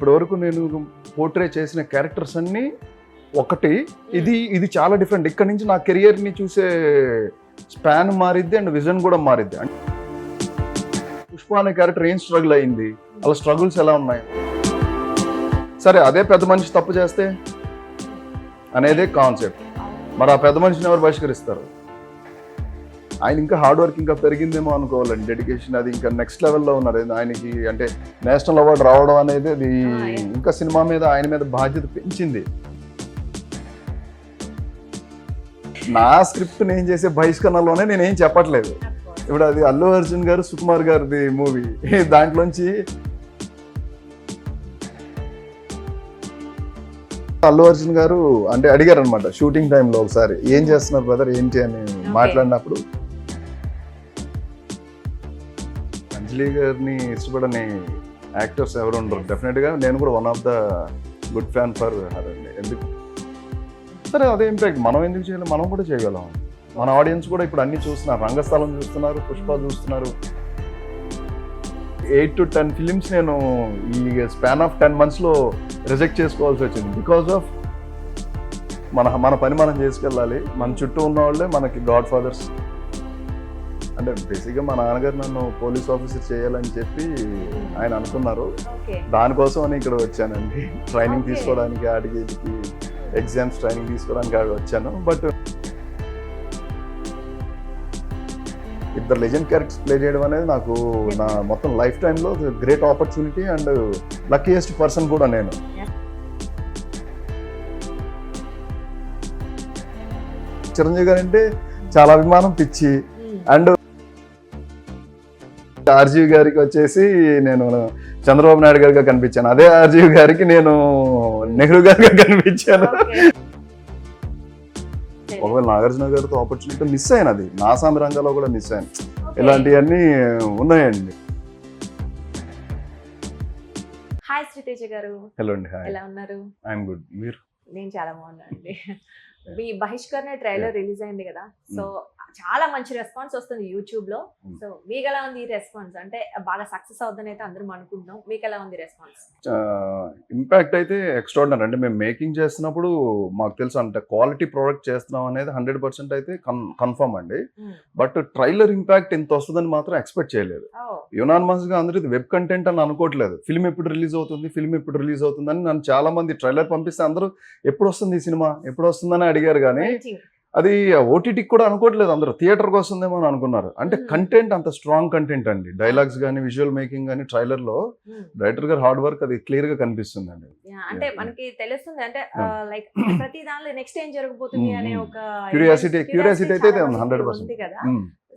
ఇప్పటివరకు నేను పోర్ట్రే చేసిన క్యారెక్టర్స్ అన్నీ ఒకటి. ఇది చాలా డిఫరెంట్. ఇక్కడ నుంచి నా కెరియర్ని చూసే స్పాన్ మారిద్ది అండ్ విజన్ కూడా మారిద్ది. పుష్ప అనే క్యారెక్టర్ ఏం స్ట్రగుల్ అయింది, అలా స్ట్రగుల్స్ ఎలా ఉన్నాయి, సరే అదే పెద్ద మనిషి తప్పు చేస్తే అనేదే కాన్సెప్ట్. మరి ఆ పెద్ద మనిషిని ఎవరు బహిష్కరిస్తారు? ఆయన ఇంకా హార్డ్ వర్క్ ఇంకా పెరిగిందేమో అనుకోవాలండి. డెడికేషన్ అది ఇంకా నెక్స్ట్ లెవెల్లో ఉన్నారు. ఆయనకి అంటే నేషనల్ అవార్డు రావడం అనేది అది ఇంకా సినిమా మీద ఆయన మీద బాధ్యత పెంచింది. నా స్క్రిప్ట్ నేను చేసే బహిష్కరణలోనే నేనేం చెప్పట్లేదు. ఇప్పుడు అది అల్లు అర్జున్ గారు సుకుమార్ గారిది మూవీ, దాంట్లోంచి అల్లు అర్జున్ గారు అంటే అడిగారు అనమాట షూటింగ్ టైంలో ఒకసారి, ఏం చేస్తున్నారు బ్రదర్ ఏంటి అని మాట్లాడినప్పుడు, అంజలి గారిని ఇష్టపడని యాక్టర్స్ ఎవరు ఉండరు. డెఫినెట్గా నేను కూడా one of the good fan for her అండి. ఎందుకు సరే అదే ఇంపాక్ట్ మనం ఎందుకు చేయలేం, మనం కూడా చేయగలం. మన ఆడియన్స్ కూడా ఇప్పుడు అన్ని చూస్తున్నారు, రంగస్థలం చూస్తున్నారు, పుష్ప చూస్తున్నారు. 8 to 10 ఫిలిమ్స్ నేను ఈ స్పాన్ ఆఫ్ 10 monthsలో రిజెక్ట్ చేసుకోవాల్సి వచ్చింది. బికాస్ ఆఫ్ మన పని మనం చేసుకెళ్ళాలి. మన చుట్టూ ఉన్న వాళ్ళే మనకి గాడ్ ఫాదర్స్. అంటే బేసిక్గా మా నాన్నగారు నన్ను పోలీస్ ఆఫీసర్ చేయాలని చెప్పి ఆయన అనుకున్నారు. దానికోసం అని ఇక్కడ వచ్చానండి, ట్రైనింగ్ తీసుకోవడానికి, ఆడికి ఎగ్జామ్స్ ట్రైనింగ్ తీసుకోవడానికి ఆడికి వచ్చాను. బట్ ఇద్దరు లెజెండ్ క్యారెక్టర్స్ ప్లే చేయడం అనేది నాకు నా మొత్తం లైఫ్ టైంలో great opportunity and luckiest person కూడా నేను. చిరంజీవి గారు అంటే చాలా అభిమానం, పిచ్చి. అండ్ ఆర్జీవి గారికి వచ్చేసి నేను చంద్రబాబు నాయుడు గారిగా కనిపించాను, అదే ఆర్జీవి గారికి నేను నెహ్రూ గారిగా కనిపించాను. ఒకవేళ నాగార్జున గారితో ఆపర్చునిటీ మిస్ అయినది, నా సామి రంగాల్లో కూడా మిస్ అయ్యాను. ఇలాంటివన్నీ ఉన్నాయండి. హాయ్ శ్రీతేజ గారు. హలో అండి. హాయ్, ఎలా ఉన్నారు? I'm good. మీరు? నేను చాలా బాగున్నానండి. మీ బహిష్కరణ ట్రైలర్ రిలీజ్ అయింది కదా, సో చాలా మంచి రెస్పాన్స్ వస్తుంది యూట్యూబ్ లో. సో మీకు ఎలా ఉంది ఈ రెస్పాన్స్? అంటే బాగా సక్సెస్ అవుతుందని అయితే అందరం అనుకుంటున్నాం, మీకు ఎలా ఉంది రెస్పాన్స్? ఇంపాక్ట్ అయితే ఎక్స్ట్రాడినరీ అండి. మేము మేకింగ్ చేస్తున్నప్పుడు మాకు తెలుసు అంటే క్వాలిటీ ప్రోడక్ట్ చేస్తున్నాం అనేది 100% అయితే కన్ఫర్మ్ అండి. బట్ ట్రైలర్ ఇంపాక్ట్ ఇంత వస్తుందని మాత్రం ఎక్స్పెక్ట్ చేయలేదు. యునానిమస్ గా అందరూ ఇది వెబ్ కంటెంట్ అని అనుకోవట్లేదు. ఫిల్మ్ ఎప్పుడు రిలీజ్ అవుతుంది అని నన్ను చాలా మంది ట్రైలర్ పంపిస్తే అందరూ ఎప్పుడు వస్తుంది ఈ సినిమా, ఎప్పుడు వస్తుందని అడిగారు. కానీ అది ఓటీటీకి కూడా అనుకోవట్లేదు, అందరూ థియేటర్కి వస్తుందేమో అని అనుకున్నారు. అంటే కంటెంట్ అంత స్ట్రాంగ్ కంటెంట్ అండి. డైలాగ్స్ కానీ, విజువల్ మేకింగ్ కానీ, ట్రైలర్ లో డైరెక్టర్ గారు హార్డ్ వర్క్ అది క్లియర్ గా కనిపిస్తుంది అండి. అంటే మనకి తెలుస్తుంది, అంటే లైక్ ప్రతి దానిలో నెక్స్ట్ ఏం జరగబోతుంది అనే ఒక క్యూరియాసిటీ అయితే 100% కదా.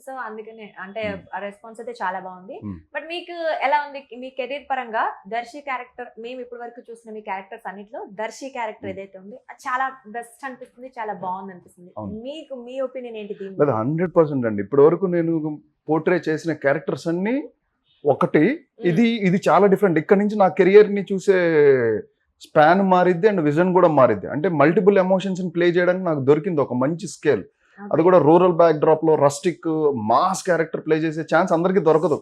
సో అందుకనే అంటే రెస్పాన్స్ అయితే చాలా బాగుంది. బట్ మీకు ఎలా ఉంది మీ కెరీర్ పరంగా? దర్శి క్యారెక్టర్, మేము ఇప్పటి వరకు చూసిన మీ క్యారెక్టర్స్ అన్నిట్లో దర్శి క్యారెక్టర్ ఏదైతే ఉంది అది చాలా బెస్ట్ అనిపిస్తుంది, చాలా బాగుంది అనిపిస్తుంది. మీకు మీ ఒపీనియన్ ఏంటి దీని? 100% అండి. ఇప్పటి వరకు నేను పోర్ట్రే చేసిన క్యారెక్టర్స్ అన్ని ఒకటి. ఇది చాలా డిఫరెంట్. ఇక్కడ నుంచి నా కెరియర్ని చూసే స్పాన్ మారిద్ది అండ్ విజన్ కూడా మారిద్ది. అంటే మల్టిపుల్ ఎమోషన్స్ ప్లే చేయడానికి నాకు దొరికింది ఒక మంచి స్కేల్. అది కూడా రూరల్ బ్యాక్ డ్రాప్ లో రస్టిక్ మాస్ క్యారెక్టర్ ప్లే చేసే ఛాన్స్ అందరికి దొరకదు.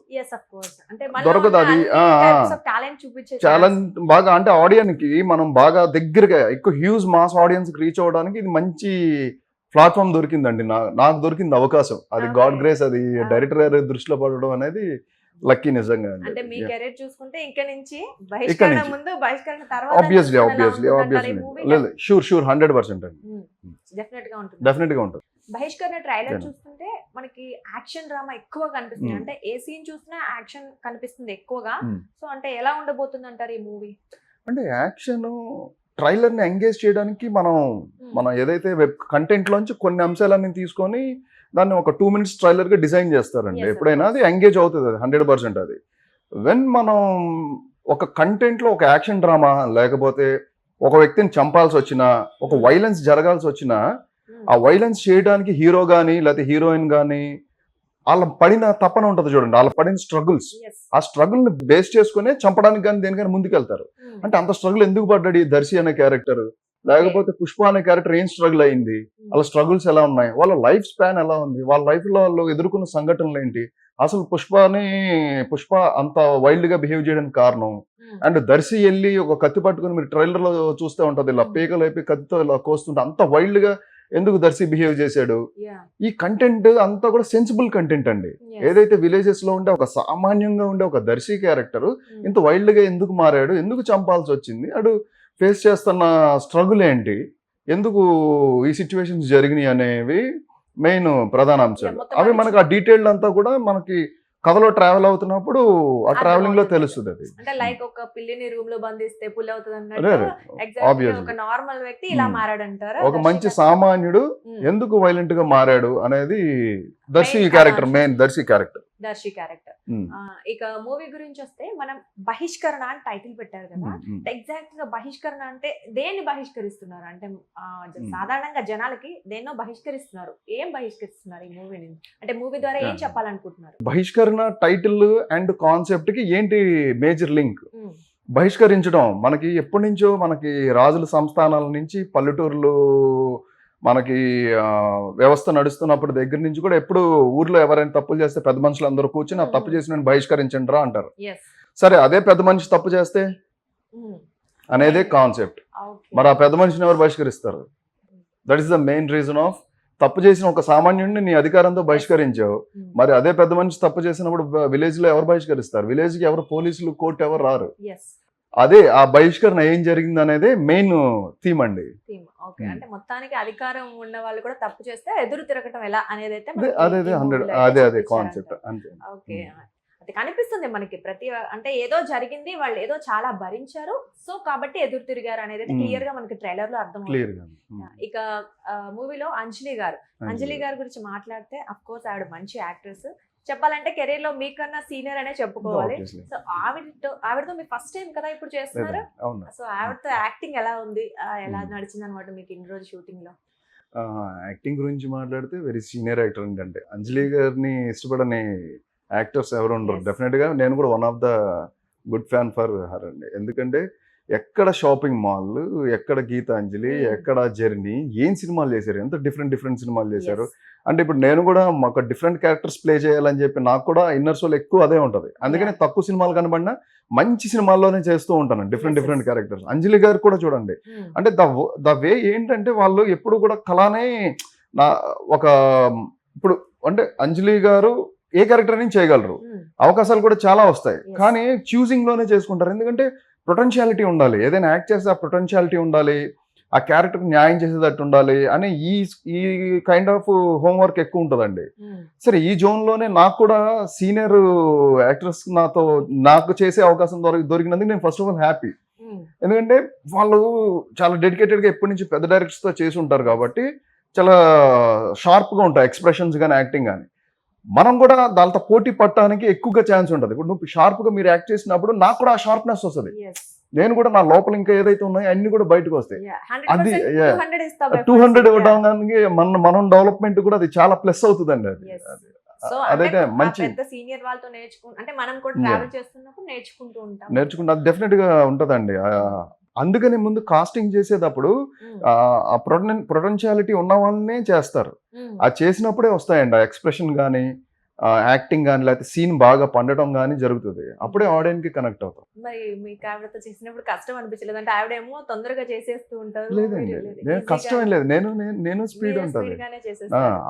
అది ఛాలెంజ్ బాగా అంటే ఆడియన్స్ కి మనం బాగా దగ్గరగా ఎక్కువ హ్యూజ్ మాస్ ఆడియన్స్ కి రీచ్ అవ్వడానికి ఇది మంచి ప్లాట్ఫామ్ దొరికిందండి. నాకు దొరికింది అవకాశం. అది గాడ్ గ్రేస్. అది డైరెక్టర్ గారి దృష్టిలో పడడం అనేది లక్కీ నిజంగా. అంటే మీ కెరీర్ చూసుకుంటే ఇక్కడ నుంచి బహిష్కరణ ముందు, బహిష్కరణ తర్వాత ఆబ్వియస్లీ షూర్ 100% అండి. డెఫినెట్ గా ఉంటుంది. బహిష్కరణ ట్రైలర్ చూస్తుంటే మనకి యాక్షన్ డ్రామా ఎక్కువ కనిపిస్తుంది. అంటే ఏ సీన్ చూసినా యాక్షన్ కనిపిస్తుంది ఎక్కువగా. సో అంటే ఎలా ఉండబోతుంది అంటారు ఈ మూవీ? అంటే యాక్షన్ ట్రైలర్ ని ఎంగేజ్ చేయడానికి మనం ఏదైతే వెబ్ కంటెంట్ లోంచి కొన్ని అంశాలన్నీ తీసుకొని దాన్ని ఒక 2 minutes ట్రైలర్ గా డిజైన్ చేస్తారండి. ఎప్పుడైనా అది ఎంగేజ్ అవుతుంది, అది 100%. అది వెన్ మనం ఒక కంటెంట్ లో ఒక యాక్షన్ డ్రామా లేకపోతే ఒక వ్యక్తిని చంపాల్సి వచ్చినా, ఒక వైలెన్స్ జరగాల్సి వచ్చినా, ఆ వైలెన్స్ చేయడానికి హీరో గానీ లేకపోతే హీరోయిన్ గానీ వాళ్ళ పడిన తపన ఉంటుంది చూడండి, వాళ్ళ పడిన స్ట్రగుల్స్, ఆ స్ట్రగుల్ ని బేస్ చేసుకునే చంపడానికి కానీ దేనికైనా ముందుకెళ్తారు. అంటే అంత స్ట్రగుల్ ఎందుకు పడ్డాడు ఈ దర్శి అనే క్యారెక్టర్, లేకపోతే పుష్ప అనే క్యారెక్టర్ ఏం స్ట్రగుల్ అయింది, వాళ్ళ స్ట్రగుల్స్ ఎలా ఉన్నాయి, వాళ్ళ లైఫ్ స్పాన్ ఎలా ఉంది, వాళ్ళ లైఫ్ లో వాళ్ళు ఎదుర్కొన్న సంఘటనలు ఏంటి, అసలు పుష్ప అంత వైల్డ్ గా బిహేవ్ చేయడానికి కారణం. అండ్ దర్శి వెళ్ళి ఒక కత్తి పట్టుకుని మీరు ట్రైలర్ లో చూస్తే ఉంటది, ఇలా పీకలు అయిపోయి కత్తితో ఇలా కోస్తుంటే అంత వైల్డ్ గా ఎందుకు దర్శి బిహేవ్ చేశాడు. ఈ కంటెంట్ అంతా కూడా సెన్సిబుల్ కంటెంట్ అండి. ఏదైతే విలేజెస్ లో ఉండే ఒక సామాన్యంగా ఉండే ఒక దర్శి క్యారెక్టర్ ఇంత వైల్డ్ గా ఎందుకు మారాడు, ఎందుకు చంపాల్సి వచ్చింది, అడు ఫేస్ చేస్తున్న స్ట్రగుల్ ఏంటి, ఎందుకు ఈ సిచ్యువేషన్స్ జరిగినాయి అనేవి మెయిన్ ప్రధాన అంశాలు. అవి మనకి ఆ డీటెయిల్డ్ అంతా కూడా మనకి కథలో ట్రావెల్ అవుతున్నప్పుడు ఆ ట్రావెలింగ్ లో తెలుస్తుంది. అది అంటే లైక్ ఒక పిల్లిని రూమ్ లో బంధిస్తే పుల్ అవుతుంది అన్నట్టు ఎగ్జాక్ట్లీ ఒక నార్మల్ వ్యక్తి ఇలా మారాడంటారా, ఒక మంచి సామాన్యుడు ఎందుకు వైలెంట్ గా మారాడు అనేది Darshi character, main Darshi character. ఇక మూవీ గురించి వస్తే మనం బహిష్కరణ అని టైటిల్ పెట్టారు కదా, ఎగ్జాక్ట్ గా బహిష్కరణ అంటే దేన్ని బహిష్కరిస్తున్నారు అంటే సాధారణంగా జనాలకి దేన్నో బహిష్కరిస్తున్నారు, ఏం బహిష్కరిస్తున్నారు ఈ మూవీని, అంటే మూవీ ద్వారా ఏం చెప్పాలనుకుంటున్నారు? బహిష్కరణ టైటిల్ అండ్ కాన్సెప్ట్ కి ఏంటి మేజర్ లింక్? బహిష్కరించడం మనకి ఎప్పటి నుంచో, మనకి రాజుల సంస్థానాల నుంచి పల్లెటూర్లు మనకి వ్యవస్థ నడుస్తున్నప్పుడు దగ్గర నుంచి కూడా ఎప్పుడు ఊర్లో ఎవరైనా తప్పులు చేస్తే పెద్ద మనుషులు అందరూ కూర్చొని ఆ తప్పు చేసిన బహిష్కరించండి రా అంటారు. సరే అదే పెద్ద మనిషి తప్పు చేస్తే అనేదే కాన్సెప్ట్. మరి ఆ పెద్ద మనిషిని ఎవరు బహిష్కరిస్తారు? That is the main reason of తప్పు చేసిన ఒక సామాన్యుడిని నీ అధికారంతో బహిష్కరించావు. మరి అదే పెద్ద మనిషి తప్పు చేసినప్పుడు విలేజ్ లో ఎవరు బహిష్కరిస్తారు? విలేజ్ కి ఎవరు పోలీసులు, కోర్టు ఎవరు రారు. అదే ఆ బహిష్కరణ ఏం జరిగింది అనేది మెయిన్ థీమ్ అండి. అంటే మొత్తానికి అధికారం ఉన్న వాళ్ళు కూడా తప్పు చేస్తే ఎదురు తిరగటం ఎలా అనేది అయితే అదే కాన్సెప్ట్. ఓకే, అది కనిపిస్తుంది మనకి ప్రతి, అంటే ఏదో జరిగింది, వాళ్ళు ఏదో చాలా భరించారు, సో కాబట్టి ఎదురు తిరిగారు అనేది క్లియర్ గా మనకి ట్రైలర్ లో అర్థం. ఇక మూవీలో అంజలి గారు గురించి మాట్లాడితే అఫ్ కోర్స్ ఆవిడ మంచి యాక్ట్రెస్, చెప్పాలంటే కెరీర్ లో మీకన్నా సీనియర్ అనే చెప్పుకోవాలి. సో ఆవిడతో మీరు ఫస్ట్ టైం కదా ఇప్పుడు చేస్తున్నారు, సో ఆవిడతో యాక్టింగ్ ఎలా ఉంది, ఎలా నడిచింది అనమాట మీకు ఇన్ని రోజు షూటింగ్ లో? యాక్టింగ్ గురించి మాట్లాడితే వెరీ సీనియర్ యాక్టర్ అంటే అంజలి గారిని ఇష్టపడని యాక్టర్స్ ఎవరు ఉండరు. డెఫినెట్ గా నేను కూడా one of the good fan for her అండి. ఎందుకంటే ఎక్కడ షాపింగ్ మాల్, ఎక్కడ గీతాంజలి, ఎక్కడ జర్నీ, ఏం సినిమాలు చేశారు, ఎంత డిఫరెంట్ సినిమాలు చేశారు. అంటే ఇప్పుడు నేను కూడా ఒక డిఫరెంట్ క్యారెక్టర్స్ ప్లే చేయాలని చెప్పి నాకు కూడా ఇన్నర్ సోల్ ఎక్కువ అదే ఉంటది. అందుకని తక్కువ సినిమాలు కనబడినా మంచి సినిమాల్లోనే చేస్తూ ఉంటాను డిఫరెంట్ క్యారెక్టర్స్. అంజలి గారు కూడా చూడండి, అంటే ద వే ఏంటంటే వాళ్ళు ఎప్పుడు కూడా కళానే ఒక ఇప్పుడు అంటే అంజలి గారు ఏ క్యారెక్టర్ అని చేయగలరు, అవకాశాలు కూడా చాలా వస్తాయి, కానీ చూసింగ్ లోనే చేసుకుంటారు. ఎందుకంటే పొటెన్షియాలిటీ ఉండాలి, ఏదైనా యాక్ట్ చేస్తే ఆ పొటెన్షియాలిటీ ఉండాలి, ఆ క్యారెక్టర్ న్యాయం చేసేటట్టు ఉండాలి అని ఈ కైండ్ ఆఫ్ హోంవర్క్ ఎక్కువ ఉంటుందండి. సరే ఈ జోన్ లోనే నాకు కూడా సీనియర్ యాక్టర్స్ నాకు చేసే అవకాశం దొరికినందుకు నేను ఫస్ట్ ఆఫ్ ఆల్ హ్యాపీ. ఎందుకంటే వాళ్ళు చాలా డెడికేటెడ్ గా ఎప్పటి నుంచి పెద్ద డైరెక్టర్స్ తో చేసి ఉంటారు కాబట్టి చాలా షార్ప్ గా ఉంటాయి ఎక్స్ప్రెషన్స్ కానీ యాక్టింగ్ కానీ. మనం కూడా దాంతో పోటీ పట్టడానికి ఎక్కువగా ఛాన్స్ ఉంటుంది. ఇప్పుడు నువ్వు షార్ప్ గా మీరు యాక్ట్ చేసినప్పుడు నాకు కూడా ఆ షార్ప్నెస్ వస్తుంది, నేను కూడా నా లోపల ఇంకా ఏదైతే ఉన్నాయో అన్ని కూడా బయటకు వస్తాయి. అది 200 ఇవ్వడానికి మనం డెవలప్మెంట్ కూడా అది చాలా ప్లస్ అవుతుందండి. అదైతే మంచి సీనియర్ వాళ్ళతో అంటే మనం కూడా ట్రావెల్ చేస్తున్నప్పుడు నేర్చుకుంటూ అది డెఫినెట్ గా ఉంటదండి. అందుకని ముందు కాస్టింగ్ చేసేటప్పుడు ఆ పొటెన్షియాలిటీ ఉన్న వాళ్ళనే చేస్తారు. అది చేసినప్పుడే వస్తాయండి ఆ ఎక్స్ప్రెషన్ కానీ, యాక్టింగ్ కానీ, లేకపోతే సీన్ బాగా పండటం కానీ జరుగుతుంది. అప్పుడే ఆడియన్స్ కి కనెక్ట్ అవుతాం. మరి మీకు ఆవిడతో చేసినప్పుడు కష్టం అనిపించలేదు? అంటే ఆవిడేమో తొందరగా చేసేస్తూ ఉంటారు. లేదండి, నేను కష్టం ఏం లేదు, నేను స్పీడ్ ఉంటుంది.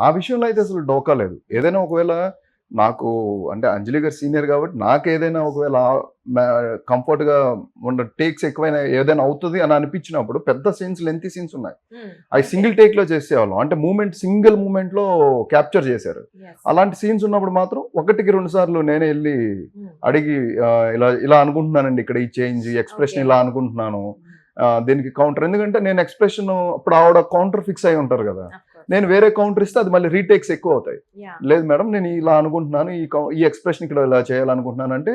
ఆ విషయంలో అయితే అసలు డోకా లేదు. ఏదైనా ఒకవేళ నాకు అంటే అంజలి గారు సీనియర్ కాబట్టి నాకు ఏదైనా ఒకవేళ కంఫర్ట్ గా ఉన్న టేక్స్ ఎక్కువైనా ఏదైనా అవుతుంది అని అనిపించినప్పుడు పెద్ద సీన్స్, లెంతీ సీన్స్ ఉన్నాయి, అవి సింగిల్ టేక్ లో చేసేవాళ్ళం. అంటే సింగిల్ మూమెంట్ లో క్యాప్చర్ చేశారు. అలాంటి సీన్స్ ఉన్నప్పుడు మాత్రం 1-2 సార్లు నేనే వెళ్ళి అడిగి ఇలా అనుకుంటున్నానండి, ఇక్కడ ఈ చేంజ్ ఎక్స్ప్రెషన్ ఇలా అనుకుంటున్నాను, దీనికి కౌంటర్. ఎందుకంటే నేను ఎక్స్ప్రెషన్ ఇప్పుడు ఆవిడ కౌంటర్ ఫిక్స్ అయి ఉంటారు కదా, నేను వేరే కౌంటర్ ఇస్తే అది మళ్ళీ రీటేక్స్ ఎక్కువ అవుతాయి. లేదు మేడం నేను ఇలా అనుకుంటున్నాను, ఈ ఎక్స్ప్రెషన్ ఇక్కడ ఇలా చేయాలనుకుంటున్నాను అంటే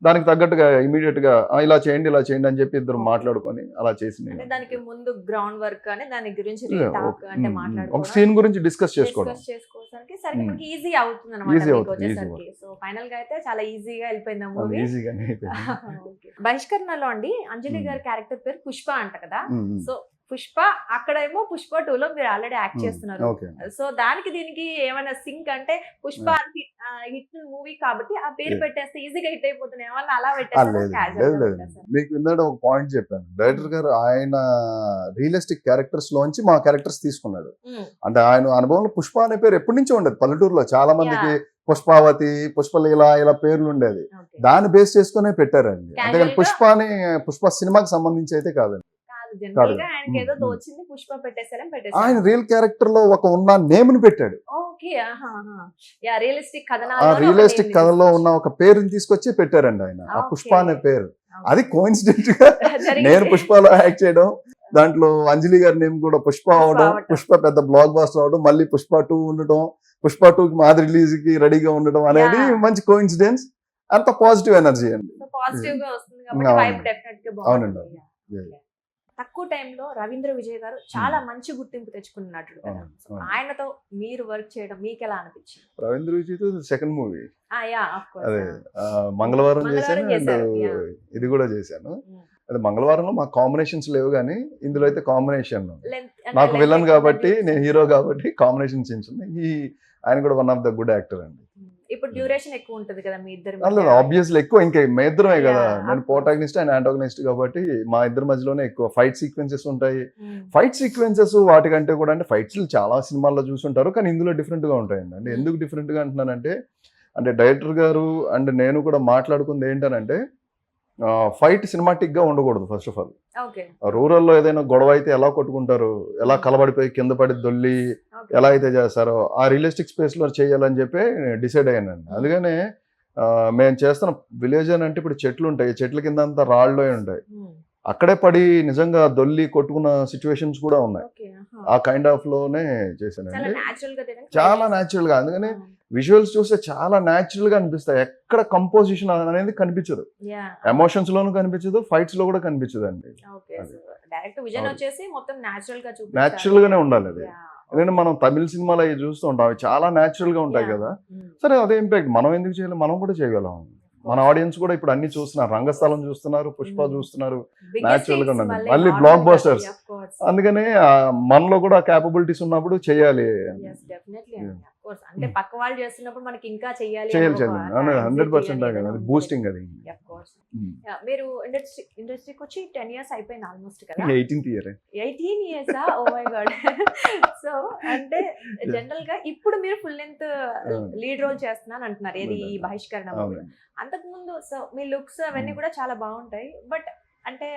దానికి తగ్గట్టుగా ఇమీడియట్ గా ఇలా చేయండి అని చెప్పి ఇద్దరు మాట్లాడుకొని అలా చేసి దానికి ముందు గ్రౌండ్ వర్క్ అని దాని గురించి ఒక సీన్ గురించి డిస్కస్ చేసుకోవడం ఈజీ అవుతుంది అన్నమాట. సో ఫైనల్ గా అయితే చాలా ఈజీగా వెళ్ళిపోయింది మూవీ. బహిష్కరణలో అండి అంజలి గారి క్యారెక్టర్ పేరు పుష్ప అంట కదా, సో పుష్ప అక్కడేమో పుష్ప 2 లో మీరు ఆల్రెడీ యాక్ట్ చేస్తున్నారు, సో దానికి దీనికి ఏమైనా సింక్ అంటే పుష్ప హిట్ మూవీ కాబట్టి ఆ పేరు Yeah. పెట్టేస్తే ఈజీగా హిట్ అయిపోతుంది ఏమన్నా అలా లేదు పెట్టేస్తారా లేదు క్యాజువల్ గా లేదు పెట్టేస్తారా? మీకు ఇందాక ఒక పాయింట్ చెప్పాను. డైరెక్టర్ గారు ఆయన రియలిస్టిక్ క్యారెక్టర్స్ లోంచి మా క్యారెక్టర్స్ తీసుకున్నాడు. ఉమ్, అంటే ఆయన అనుభవంలో పుష్ప అనే పేరు ఎప్పటి నుంచో ఉండేది పల్లెటూరులో చాలా మందికి. Yeah. పుష్పావతి, పుష్పలీల ఇలా పేర్లు ఉండేది. okay. దాన్ని బేస్ చేసుకునే పెట్టారండి. Casual అంతేగాని గా- పుష్ప సినిమాకి సంబంధించి అయితే కాదండి. కాదు జనరల్ గా ఆయనకి ఏదో ఉమ్, తోచింది పుష్ప పెట్టేసారని ఆయన పెట్టేసారు. రియల్ క్యారెక్టర్ లో ఒక ఉన్న నేమ్ ని పెట్టాడు. ఓకే యా రియలిస్టిక్ ఆ కథనాల్లో రియలిస్టిక్ కథలో ఉన్న ఒక పేరుని తీసుకొచ్చి పెట్టారండి ఆయన. ఆ Okay. పుష్ప అనే పేరు. అది కోఇన్సిడెంట్ గా జరిగింది. నేను పుష్పలో యాక్ట్ చేయడం, దాంట్లో అంజలి గారి నేమ్ కూడా పుష్ప అవడం, అవటం. పుష్ప పెద్ద బ్లాక్ బాస్టర్ అవడం, మళ్ళీ పుష్ప 2 ఉండటం, పుష్ప 2 కి మాది రిలీజ్ కి రెడీగా ఉండడం అనేది Yeah. మంచి కోఇన్సిడెన్స్. అంత పాజిటివ్ ఎనర్జీ అండి. పాజిటివ్ గా వస్తుంది కాబట్టి అవును. వైబ్ డెఫినెట్ గా అవునండి. బాగుంటుంది. Yeah. Yeah. తక్కువ టైంలో రవీంద్ర విజయ్ గారు చాలా మంచి గుర్తింపు తెచ్చుకున్న నటుడు కదా. అవును, So, అవును. ఆయనతో మీరు వర్క్ చేయడం మీకు ఎలా అనిపించింది? Ravindra Vijay second movie yeah of అదే కోర్స్ మంగళవారం మంగళవారం చేశాను అండ్ చేశారు, yeah. ఇది కూడా చేశాను. అది మంగళవారంలో మా కాంబినేషన్స్ లేవు కానీ ఇందులో అయితే కాంబినేషన్ నాకు విలన్ కాబట్టి నేను హీరో కాబట్టి కాంబినేషన్ చేయించింది. ఆయన కూడా one of the good actor అండి. ఇప్పుడు డ్యూరేషన్ ఎక్కువ ఉంటది కదా మీ ఇద్దరు లేదు ఆబ్వియస్లీ ఎక్కువ ఇంకా మా ఇద్దరమే కదా. Yeah, నేను of course. ప్రోటాగనిస్ట్ ఆయన యాంటాగనిస్ట్ కాబట్టి మా ఇద్దరి మధ్యలోనే ఎక్కువ ఫైట్ సీక్వెన్సెస్ ఉంటాయి. ఫైట్ సీక్వెన్సెస్ వాటికంటే కూడా అంటే ఫైట్స్ చాలా సినిమాల్లో చూసుంటారు కానీ ఇందులో డిఫరెంట్ గా ఉంటాయండి. అంటే ఎందుకు డిఫరెంట్ గా అంటున్నానంటే అంటే డైరెక్టర్ గారు అండ్ నేను కూడా మాట్లాడుకుంది ఏంటనంటే ఫైట్ సినిమాటిక్ గా ఉండకూడదు. ఫస్ట్ ఆఫ్ ఆల్ ఓకే రూరల్లో ఏదైనా గొడవ అయితే ఎలా కొట్టుకుంటారు, ఎలా కలబడిపోయి కింద పడి దొల్లి ఎలా అయితే చేస్తారో ఆ రియలిస్టిక్ స్పేస్ లో చేయాలని చెప్పి డిసైడ్ అయ్యానండి. అందుకనే మేము చేస్తున్న విలేజ్ అని అంటే ఇప్పుడు చెట్లు ఉంటాయి, చెట్ల కింద అంతా రాళ్ళే ఉంటాయి, అక్కడే పడి నిజంగా దొల్లి కొట్టుకున్న సిచ్యువేషన్స్ కూడా ఉన్నాయి. ఆ కైండ్ ఆఫ్ లోనే చాలా చేశానండి. న్యాచురల్ గా చాలా న్యాచురల్ గా, అందుకని విజువల్స్ చూస్తే చాలా న్యాచురల్ గా అనిపిస్తాయి. ఎక్కడ కంపోజిషన్ అనేది కనిపించదు, ఎమోషన్స్ లోనూ కనిపించదు, ఫైట్స్ లో కూడా కనిపించదు అండి. డైరెక్ట్ విజన్ అవును. వచ్చేసి మొత్తం న్యాచురల్ గా న్యాచురల్ గానే ఉండాలి అది. ఎందుకంటే మనం తమిళ సినిమాలు అవి చూస్తూ ఉంటాం, అవి చాలా న్యాచురల్ గా ఉంటాయి కదా. సరే అదే ఇంపాక్ట్ మనం ఎందుకు చేయలేం, మనం కూడా చేయగలం. మన ఆడియన్స్ కూడా ఇప్పుడు అన్ని చూస్తున్నారు, రంగస్థలం చూస్తున్నారు, పుష్ప చూస్తున్నారు, న్యాచురల్ గా ఉన్నది. మళ్ళీ బ్లాక్ బస్టర్స్. అందుకనే మనలో కూడా క్యాపబిలిటీస్ ఉన్నప్పుడు చేయాలి. అంటే పక్క వాళ్ళు చేస్తున్నప్పుడు మనకి ఇంకా చెయ్యాలి చేయాలి 100% అది బూస్టింగ్ అది. మీరు ఇండస్ట్రీకి వచ్చి 10 years అయిపోయింది ఆల్మోస్ట్ కదా. 18th year 18 years oh my god. So అంటే జనరల్ గా ఇప్పుడు మీరు ఫుల్ లెంత్ లీడ్ రోల్ చేస్తున్నాను అంటున్నారు, ఏది ఈ బహిష్కరణ. అంతకు ముందు సో మీ లుక్స్ అవన్నీ కూడా చాలా బాగుంటాయి, బట్ అంటే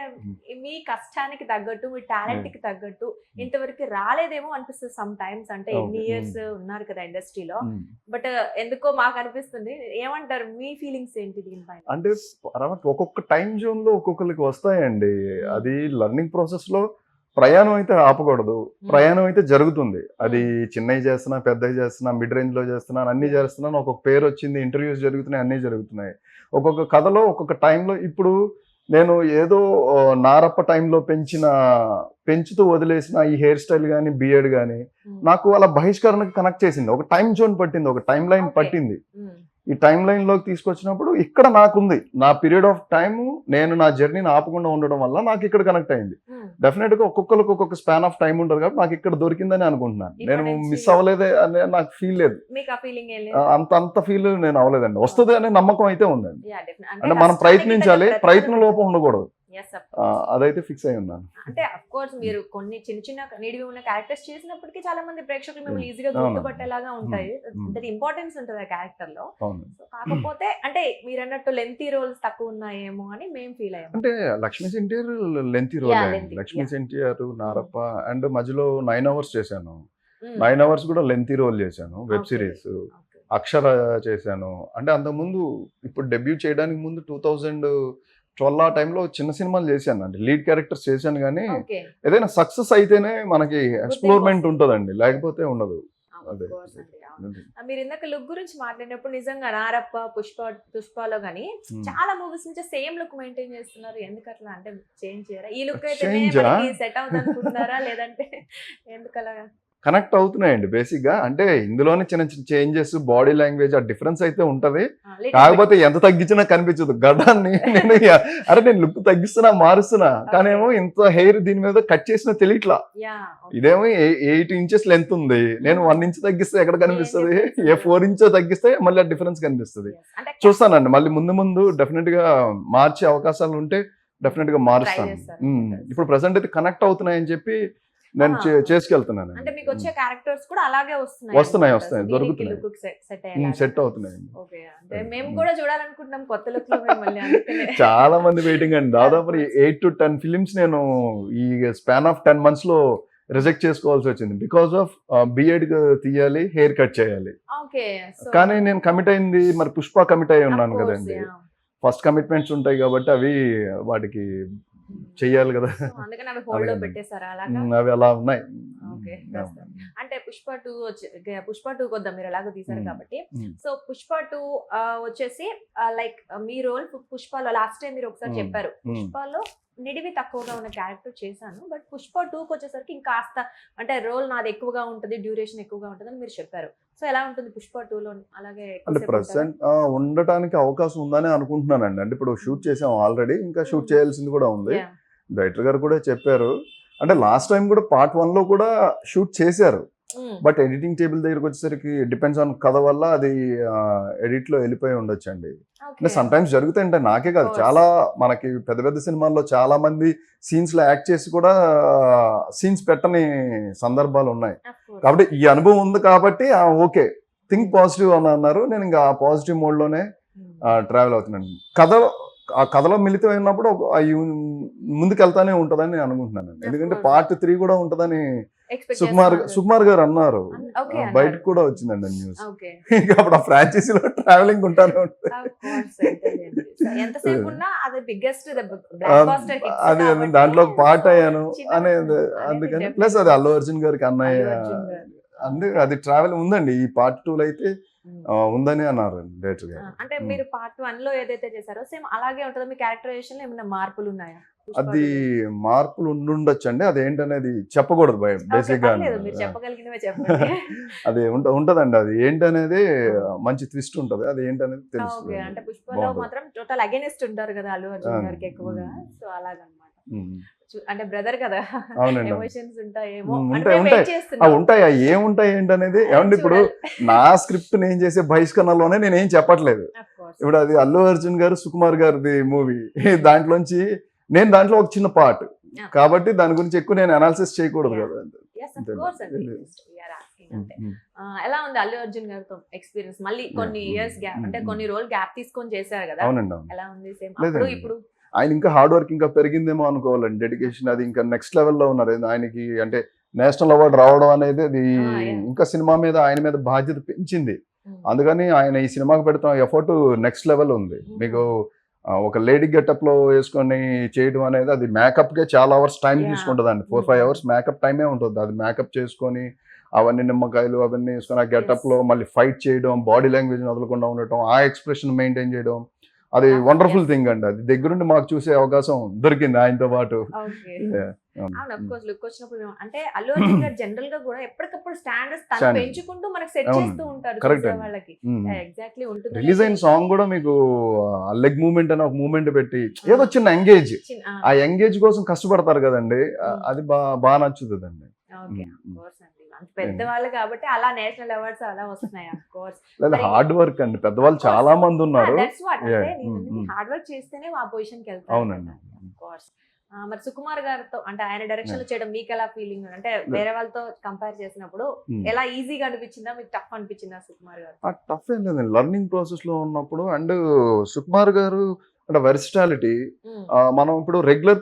మీ కష్టానికి తగ్గట్టు మీ టాలెంట్ కి తగ్గట్టు ఇంతవరకు రాలేదేమో అనిపిస్తుంది సమ్ టైమ్స్. అంటే ఎన్ని ఇయర్స్ ఉన్నారు కదా ఇండస్ట్రీలో, బట్ ఎందుకో మాకు అనిపిస్తుంది. ఏమంటారు, మీ ఫీలింగ్స్ ఏంటి దీనిపైన? అంటే ఒక్కొక్క టైం జోన్ లో ఒక్కొక్కరికి వస్తాయండి. అది లర్నింగ్ ప్రాసెస్ లో ప్రయాణం అయితే ఆపకూడదు, ప్రయాణం అయితే జరుగుతుంది. అది చిన్నవి చేస్తున్నా, పెద్దవి చేస్తున్నా, మిడ్ రేంజ్ లో చేస్తున్నా, అన్ని చేస్తున్నాను. ఒక్కొక్క పేరు వచ్చింది, ఇంటర్వ్యూస్ జరుగుతున్నాయి, అన్ని జరుగుతున్నాయి. ఒక్కొక్క కథలో ఒక్కొక్క టైంలో ఇప్పుడు నేను ఏదో నారప్ప టైంలో పెంచుతూ వదిలేసిన ఈ హెయిర్ స్టైల్ కానీ బియర్డ్ కానీ నాకు అలా బహిష్కరణకు కనెక్ట్ చేసింది. ఒక టైం జోన్ పట్టింది, ఒక టైం లైన్ పట్టింది. ఈ టైం లైన్ లోకి తీసుకొచ్చినప్పుడు ఇక్కడ నాకుంది, నా పీరియడ్ ఆఫ్ టైమ్ నేను నా జర్నీని ఆపకుండా ఉండడం వల్ల నాకు ఇక్కడ కనెక్ట్ అయింది. డెఫినెట్ గా ఒక్కొక్కరికి ఒక్కొక్క స్పాన్ ఆఫ్ టైం ఉంటుంది కాబట్టి నాకు ఇక్కడ దొరికిందని అనుకుంటున్నాను. నేను మిస్ అవ్వలేదే అనే నాకు ఫీల్ లేదు, అంత ఫీల్ నేను అవ్వలేదండి. వస్తుంది అనే నమ్మకం అయితే ఉందండి. అంటే మనం ప్రయత్నించాలి, ప్రయత్న లోపం ఉండకూడదు, అదైతే ఫిక్స్ అయి ఉన్నాను. అంటే అఫ్ కోర్స్ మీరు కొన్ని చిన్న చిన్న నీడివి ఉన్న క్యారెక్టర్స్ చేసినప్పటికీ చాలా మంది ప్రేక్షకులు మిమ్మల్ని ఈజీగా గుర్తుపట్టేలాగా ఉంటాయి. దట్ ఇంపార్టెన్స్ ఉంటుంది ఆ క్యారెక్టర్ లో. కాకపోతే అంటే మీరు అన్నట్టు లెంతీ రోల్స్ తక్కువ ఉన్నాయేమో అని మేము ఫీల్ అయ్యాము. అంటే లక్ష్మీ సెన్టీఆర్ లెంతీ రోల్, లక్ష్మీ సెన్టీఆర్, నారప్ప అండ్ మధ్యలో 9 hours చేశాను. 9 hours కూడా లెంతీ రోల్ చేశాను. వెబ్ సిరీస్ అక్షర చేశాను. అంటే అంతకుముందు ఇప్పుడు డెబ్యూ చేయడానికి ముందు 2012 ఆ టైంలో చిన్న సినిమాలు చేశాను అండి, లీడ్ క్యారెక్టర్స్ చేశాను. కానీ ఏదైనా సక్సెస్ అయితేనే మనకి ఎక్స్ప్లోర్మెంట్ ఉంటుందండి, లేకపోతే ఉండదు. అదే మీరు ఇందాక లుక్ గురించి మాట్లాడినప్పుడు నిజంగా నారప్ప, పుష్పలో గానీ చాలా మూవీస్ నుంచి సేమ్ లుక్ మెయింటైన్ చేస్తున్నారు. ఎందుకు అట్లా, అంటే చేంజ్ చేయరా? ఈ లుక్ అయితే సెట్ అవుతుంది అనుకుంటున్నారా లేదంటే ఎందుకలా? కనెక్ట్ అవుతున్నాయండి బేసిక్ గా. అంటే ఇందులోనే చిన్న చిన్న చేంజెస్, బాడీ లాంగ్వేజ్ ఆ డిఫరెన్స్ అయితే ఉంటది. కాకపోతే ఎంత తగ్గించినా కనిపించదు గడ్డాన్ని. అరే నేను లుక్ తగ్గిస్తున్నా, మారుస్తున్నా, కానీ ఏమో ఇంత హెయిర్ దీని మీద కట్ చేసినా తెలియట్లా. ఇదేమో 8 ఇంచెస్ లెంత్ ఉంది, నేను 1 ఇంచ్ తగ్గిస్తే ఎక్కడ కనిపిస్తుంది? 4 ఇంచ్ తగ్గిస్తే మళ్ళీ ఆ డిఫరెన్స్ కనిపిస్తుంది. చూస్తానండి మళ్ళీ ముందు ముందు డెఫినెట్ గా మార్చే అవకాశాలు ఉంటే డెఫినెట్ గా మారుస్తాను. ఇప్పుడు ప్రెసెంట్ అయితే కనెక్ట్ అవుతున్నాయని చెప్పి నేను చేసుకెళ్తున్నాను. అంటే మీకు వచ్చే క్యారెక్టర్స్ కూడా అలాగే వస్తున్నాయి దొరుకుతున్నాయి, సెట్ అవుతున్నాయి. ఓకే, అంటే మేము కూడా చూడాలనుకుంటున్నాం కొత్త లుక్ లో మిమ్మల్ని. అందుకనే చాలా మంది వెయిటింగ్ అండి. దాదాపు 8 to 10 ఫిలిమ్స్ నేను ఈ స్పాన్ ఆఫ్ 10 months లో రిజెక్ట్ చేసుకోవాల్సి వచ్చింది. బికాస్ ఆఫ్ బిఎడ్ తీయాలి, హెయిర్ కట్ చేయాలి. ఓకే, కానీ నేను కమిట్ అయింది మరి పుష్ప కమిట్ అయి ఉన్నాను కదండి. ఫస్ట్ కమిట్మెంట్స్ ఉంటాయి కాబట్టి అవి వాటికి చెయ్యాలి కదా, అందుకని అవి హోల్డ్ లో పెట్టేసారా? అవి అలా ఉన్నాయి. అంటే పుష్ప 2 కొద్దాం, మీరు ఎలాగో తీసారు కాబట్టి. సో పుష్ప 2 వచ్చేసి లైక్ మీ రోల్ పుష్పలో లాస్ట్ టైం మీరు ఒకసారి చెప్పారు, పుష్పలో నిడివి తక్కువగా ఉన్న క్యారెక్టర్ చేశాను, బట్ పుష్ప 2కి వచ్చేసరికి ఇంకాస్త అంటే రోల్ నాది ఎక్కువగా ఉంటుంది, డ్యూరేషన్ ఎక్కువగా ఉంటుంది అని మీరు చెప్పారు. సో ఎలా ఉంటుంది పుష్ప 2లో? అలాగే అంటే ప్రెసెంట్ ఉండటానికి అవకాశం ఉందని అనుకుంటున్నానండి. అంటే ఇప్పుడు షూట్ చేసాం ఆల్రెడీ, ఇంకా షూట్ చేయాల్సింది కూడా ఉంది. డైరెక్టర్ గారు కూడా చెప్పారు. అంటే లాస్ట్ టైం కూడా పార్ట్ 1 లో కూడా షూట్ చేశారు, బట్ ఎడిటింగ్ టేబుల్ దగ్గరకు వచ్చేసరికి డిపెండ్స్ ఆన్ కథ వల్ల అది ఎడిట్ లో వెళ్ళిపోయి ఉండొచ్చు అండి. అంటే సమ్ టైమ్స్ జరుగుతాయి, అంటే నాకే కాదు, చాలా మనకి పెద్ద పెద్ద సినిమాల్లో చాలా మంది సీన్స్ లో యాక్ట్ చేసి కూడా సీన్స్ పెట్టని సందర్భాలు ఉన్నాయి. కాబట్టి ఈ అనుభవం ఉంది కాబట్టి ఓకే, థింక్ పాజిటివ్ అని అన్నారు. నేను ఇంకా ఆ పాజిటివ్ మోడ్ లోనే ట్రావెల్ అవుతున్నాను. ఆ కథలో మిళితం అయినప్పుడు ముందుకు వెళ్తానే ఉంటదని నేను అనుకుంటున్నాను. ఎందుకంటే పార్ట్ 3 కూడా ఉంటదని సుకుమార్ గారు అన్నారు, బయటకు కూడా వచ్చిందండి న్యూస్. ఇంకా అప్పుడు ఆ ఫ్రాంచైజీలో ట్రావెలింగ్ ఉంటానే ఉంటుంది. అది దాంట్లో పార్ట్ అయ్యాను అనేది అందుకని, ప్లస్ అది అల్లు అర్జున్ గారికి అన్నయ్య, అందుకే అది ట్రావెల్ ఉందండి. ఈ పార్ట్ 2 లో అయితే ఉందని అన్నారు డైరెక్టర్ గారు. అంటే మీరు పార్ట్ 1 లో ఏదైతే చేశారో సేమ్ అలాగే ఉంటుందో? మీ క్యారెక్టరైజేషన్ లో ఏమైనా మార్పులు ఉన్నాయా? అది మార్పులు ఉండొచ్చు అండి, అదేంటనేది చెప్పకూడదు బేసిక్ గా. అది ఉంటదండి, అది ఏంటనేది మంచి ట్విస్ట్ ఉంటది, అది ఏంటనేది తెలుస్తుంది. అంటే పుష్పలో మాత్రం టోటల్ అగైనెస్ట్ ఉంటారు కదా అల్లు అర్జున్ గారికి ఎక్కువగా, సో అలాగన్నమాట. అంటే బ్రదర్ కదా, ఎమోషన్స్ ఉంటాయేమో. ఉంటాయా, ఏముంటాయి ఏంటనేది. ఏమంటే ఇప్పుడు నా స్క్రిప్ట్ నేను చేసే బహిష్కరణలోనే నేను ఏం చెప్పట్లేదు. ఇప్పుడు అది అల్లు అర్జున్ గారు సుకుమార్ గారిది మూవీ, దాంట్లోంచి నేను దాంట్లో ఒక చిన్న పార్ట్ కాబట్టి దాని గురించి ఎక్కువ నేను అనాలిసిస్ చేయకూడదు కదా. ఎలా ఉంది అల్లు అర్జున్ గారితో ఎక్స్పీరియన్స్? మళ్ళీ కొన్ని ఇయర్స్ గ్యాప్, అంటే కొన్ని రోజులు గ్యాప్ తీసుకొని చేశారు కదా. అవునండి. ఎలా ఉంది? సేమ్ ఇప్పుడు ఆయన ఇంకా హార్డ్ వర్క్ ఇంకా పెరిగిందేమో అనుకోవాలండి. డెడికేషన్ అది ఇంకా నెక్స్ట్ లెవెల్లో ఉన్నారు ఆయనకి. అంటే నేషనల్ అవార్డు రావడం అనేది అది ఇంకా సినిమా మీద ఆయన మీద బాధ్యత పెంచింది. అందుకని ఆయన ఈ సినిమాకి పెడతాం ఎఫర్ట్ నెక్స్ట్ లెవెల్ ఉంది. మీకు ఒక లేడీ గెటప్ లో వేసుకొని చేయడం అనేది అది మేకప్ కే చాలా అవర్స్ టైం తీసుకుంటుంది అండి. 4-5 hours మేకప్ టైమే ఉంటుంది. అది మేకప్ చేసుకొని అవన్నీ నిమ్మకాయలు అవన్నీ వేసుకొని ఆ గెటప్ లో మళ్ళీ ఫైట్ చేయడం, బాడీ లాంగ్వేజ్ వదలకుండా ఉండటం, ఆ ఎక్స్ప్రెషన్ మెయింటైన్ చేయడం, అది వండర్ఫుల్ థింగ్ అండి. అది దగ్గరుండి మాకు చూసే అవకాశం దొరికింది ఆయనతో పాటు. లుక్ వచ్చినప్పుడు అంటే అల్లు అర్జున్ గారు జనరల్ గా కూడా ఎప్పటికప్పుడు స్టాండర్డ్స్ తను పెంచుకుంటూ మనకి సెట్ చేస్తూ ఉంటారు వాళ్ళకి. ఎగ్జాక్ట్లీ ఉంటుంది. రిలీజ్ అయిన సాంగ్ కూడా మీకు లెగ్ మూవ్మెంట్ అని ఒక మూవ్మెంట్ పెట్టి ఏదో చిన్న ఎంగేజ్, ఆ ఎంగేజ్ కోసం కష్టపడతారు కదండి, అది బాగా నచ్చుతుందండి. పెద్దవాళ్ళు కాబట్టి అలా నేషనల్ అవార్డ్స్ అలా వస్తున్నాయి. ఆఫ్ కోర్స్ హార్డ్ వర్క్ అండి, పెద్దవాళ్ళు చాలా మంది ఉన్నారు. హార్డ్ వర్క్ చేస్తేనే ఆ పొజిషన్ కి వెళ్తారు. అవునండి. Of course. మరి సుకుమార్ గారితో అంటే ఆయన డైరెక్షన్ లో చేయడం మీకు ఎలా ఫీలింగ్? అంటే వేరే వాళ్ళతో కంపేర్ చేసినప్పుడు ఎలా ఈజీగా అనిపించిందా, మీకు టఫ్ అనిపించిందా సుకుమార్ గారు? టఫ్ ఏం లేదండి, లర్నింగ్ ప్రాసెస్ లో ఉన్నప్పుడు. అండ్ సుకుమార్ గారు అంటే వెర్సిటాలిటీ, మనం ఇప్పుడు రెగ్యులర్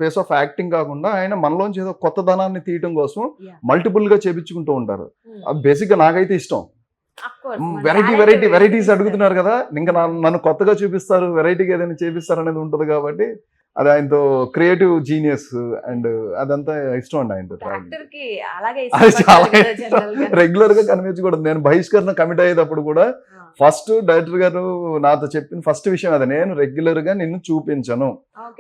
పేస్ ఆఫ్ యాక్టింగ్ కాకుండా ఆయన మనలోంచి ఏదో కొత్త ధనాన్ని తీయటం కోసం మల్టిపుల్ గా చేపించుకుంటూ ఉంటారు. అది బేసిక్ గా నాకైతే ఇష్టం. వెరైటీస్ అడుగుతున్నారు కదా, ఇంకా నన్ను కొత్తగా చూపిస్తారు, వెరైటీగా ఏదైనా చేపిస్తారు అనేది ఉంటుంది. కాబట్టి అది ఆయనతో క్రియేటివ్ జీనియస్ అండ్ అదంతా ఇష్టం అండి ఆయనతో. అది చాలా రెగ్యులర్ గా కనిపించకూడదు. నేను బహిష్కరణ కమిట్ అయ్యేటప్పుడు కూడా ఫస్ట్ డైరెక్టర్ గారు నాతో చెప్పిన ఫస్ట్ విషయం అదే, నేను రెగ్యులర్ గా నిన్ను చూపించను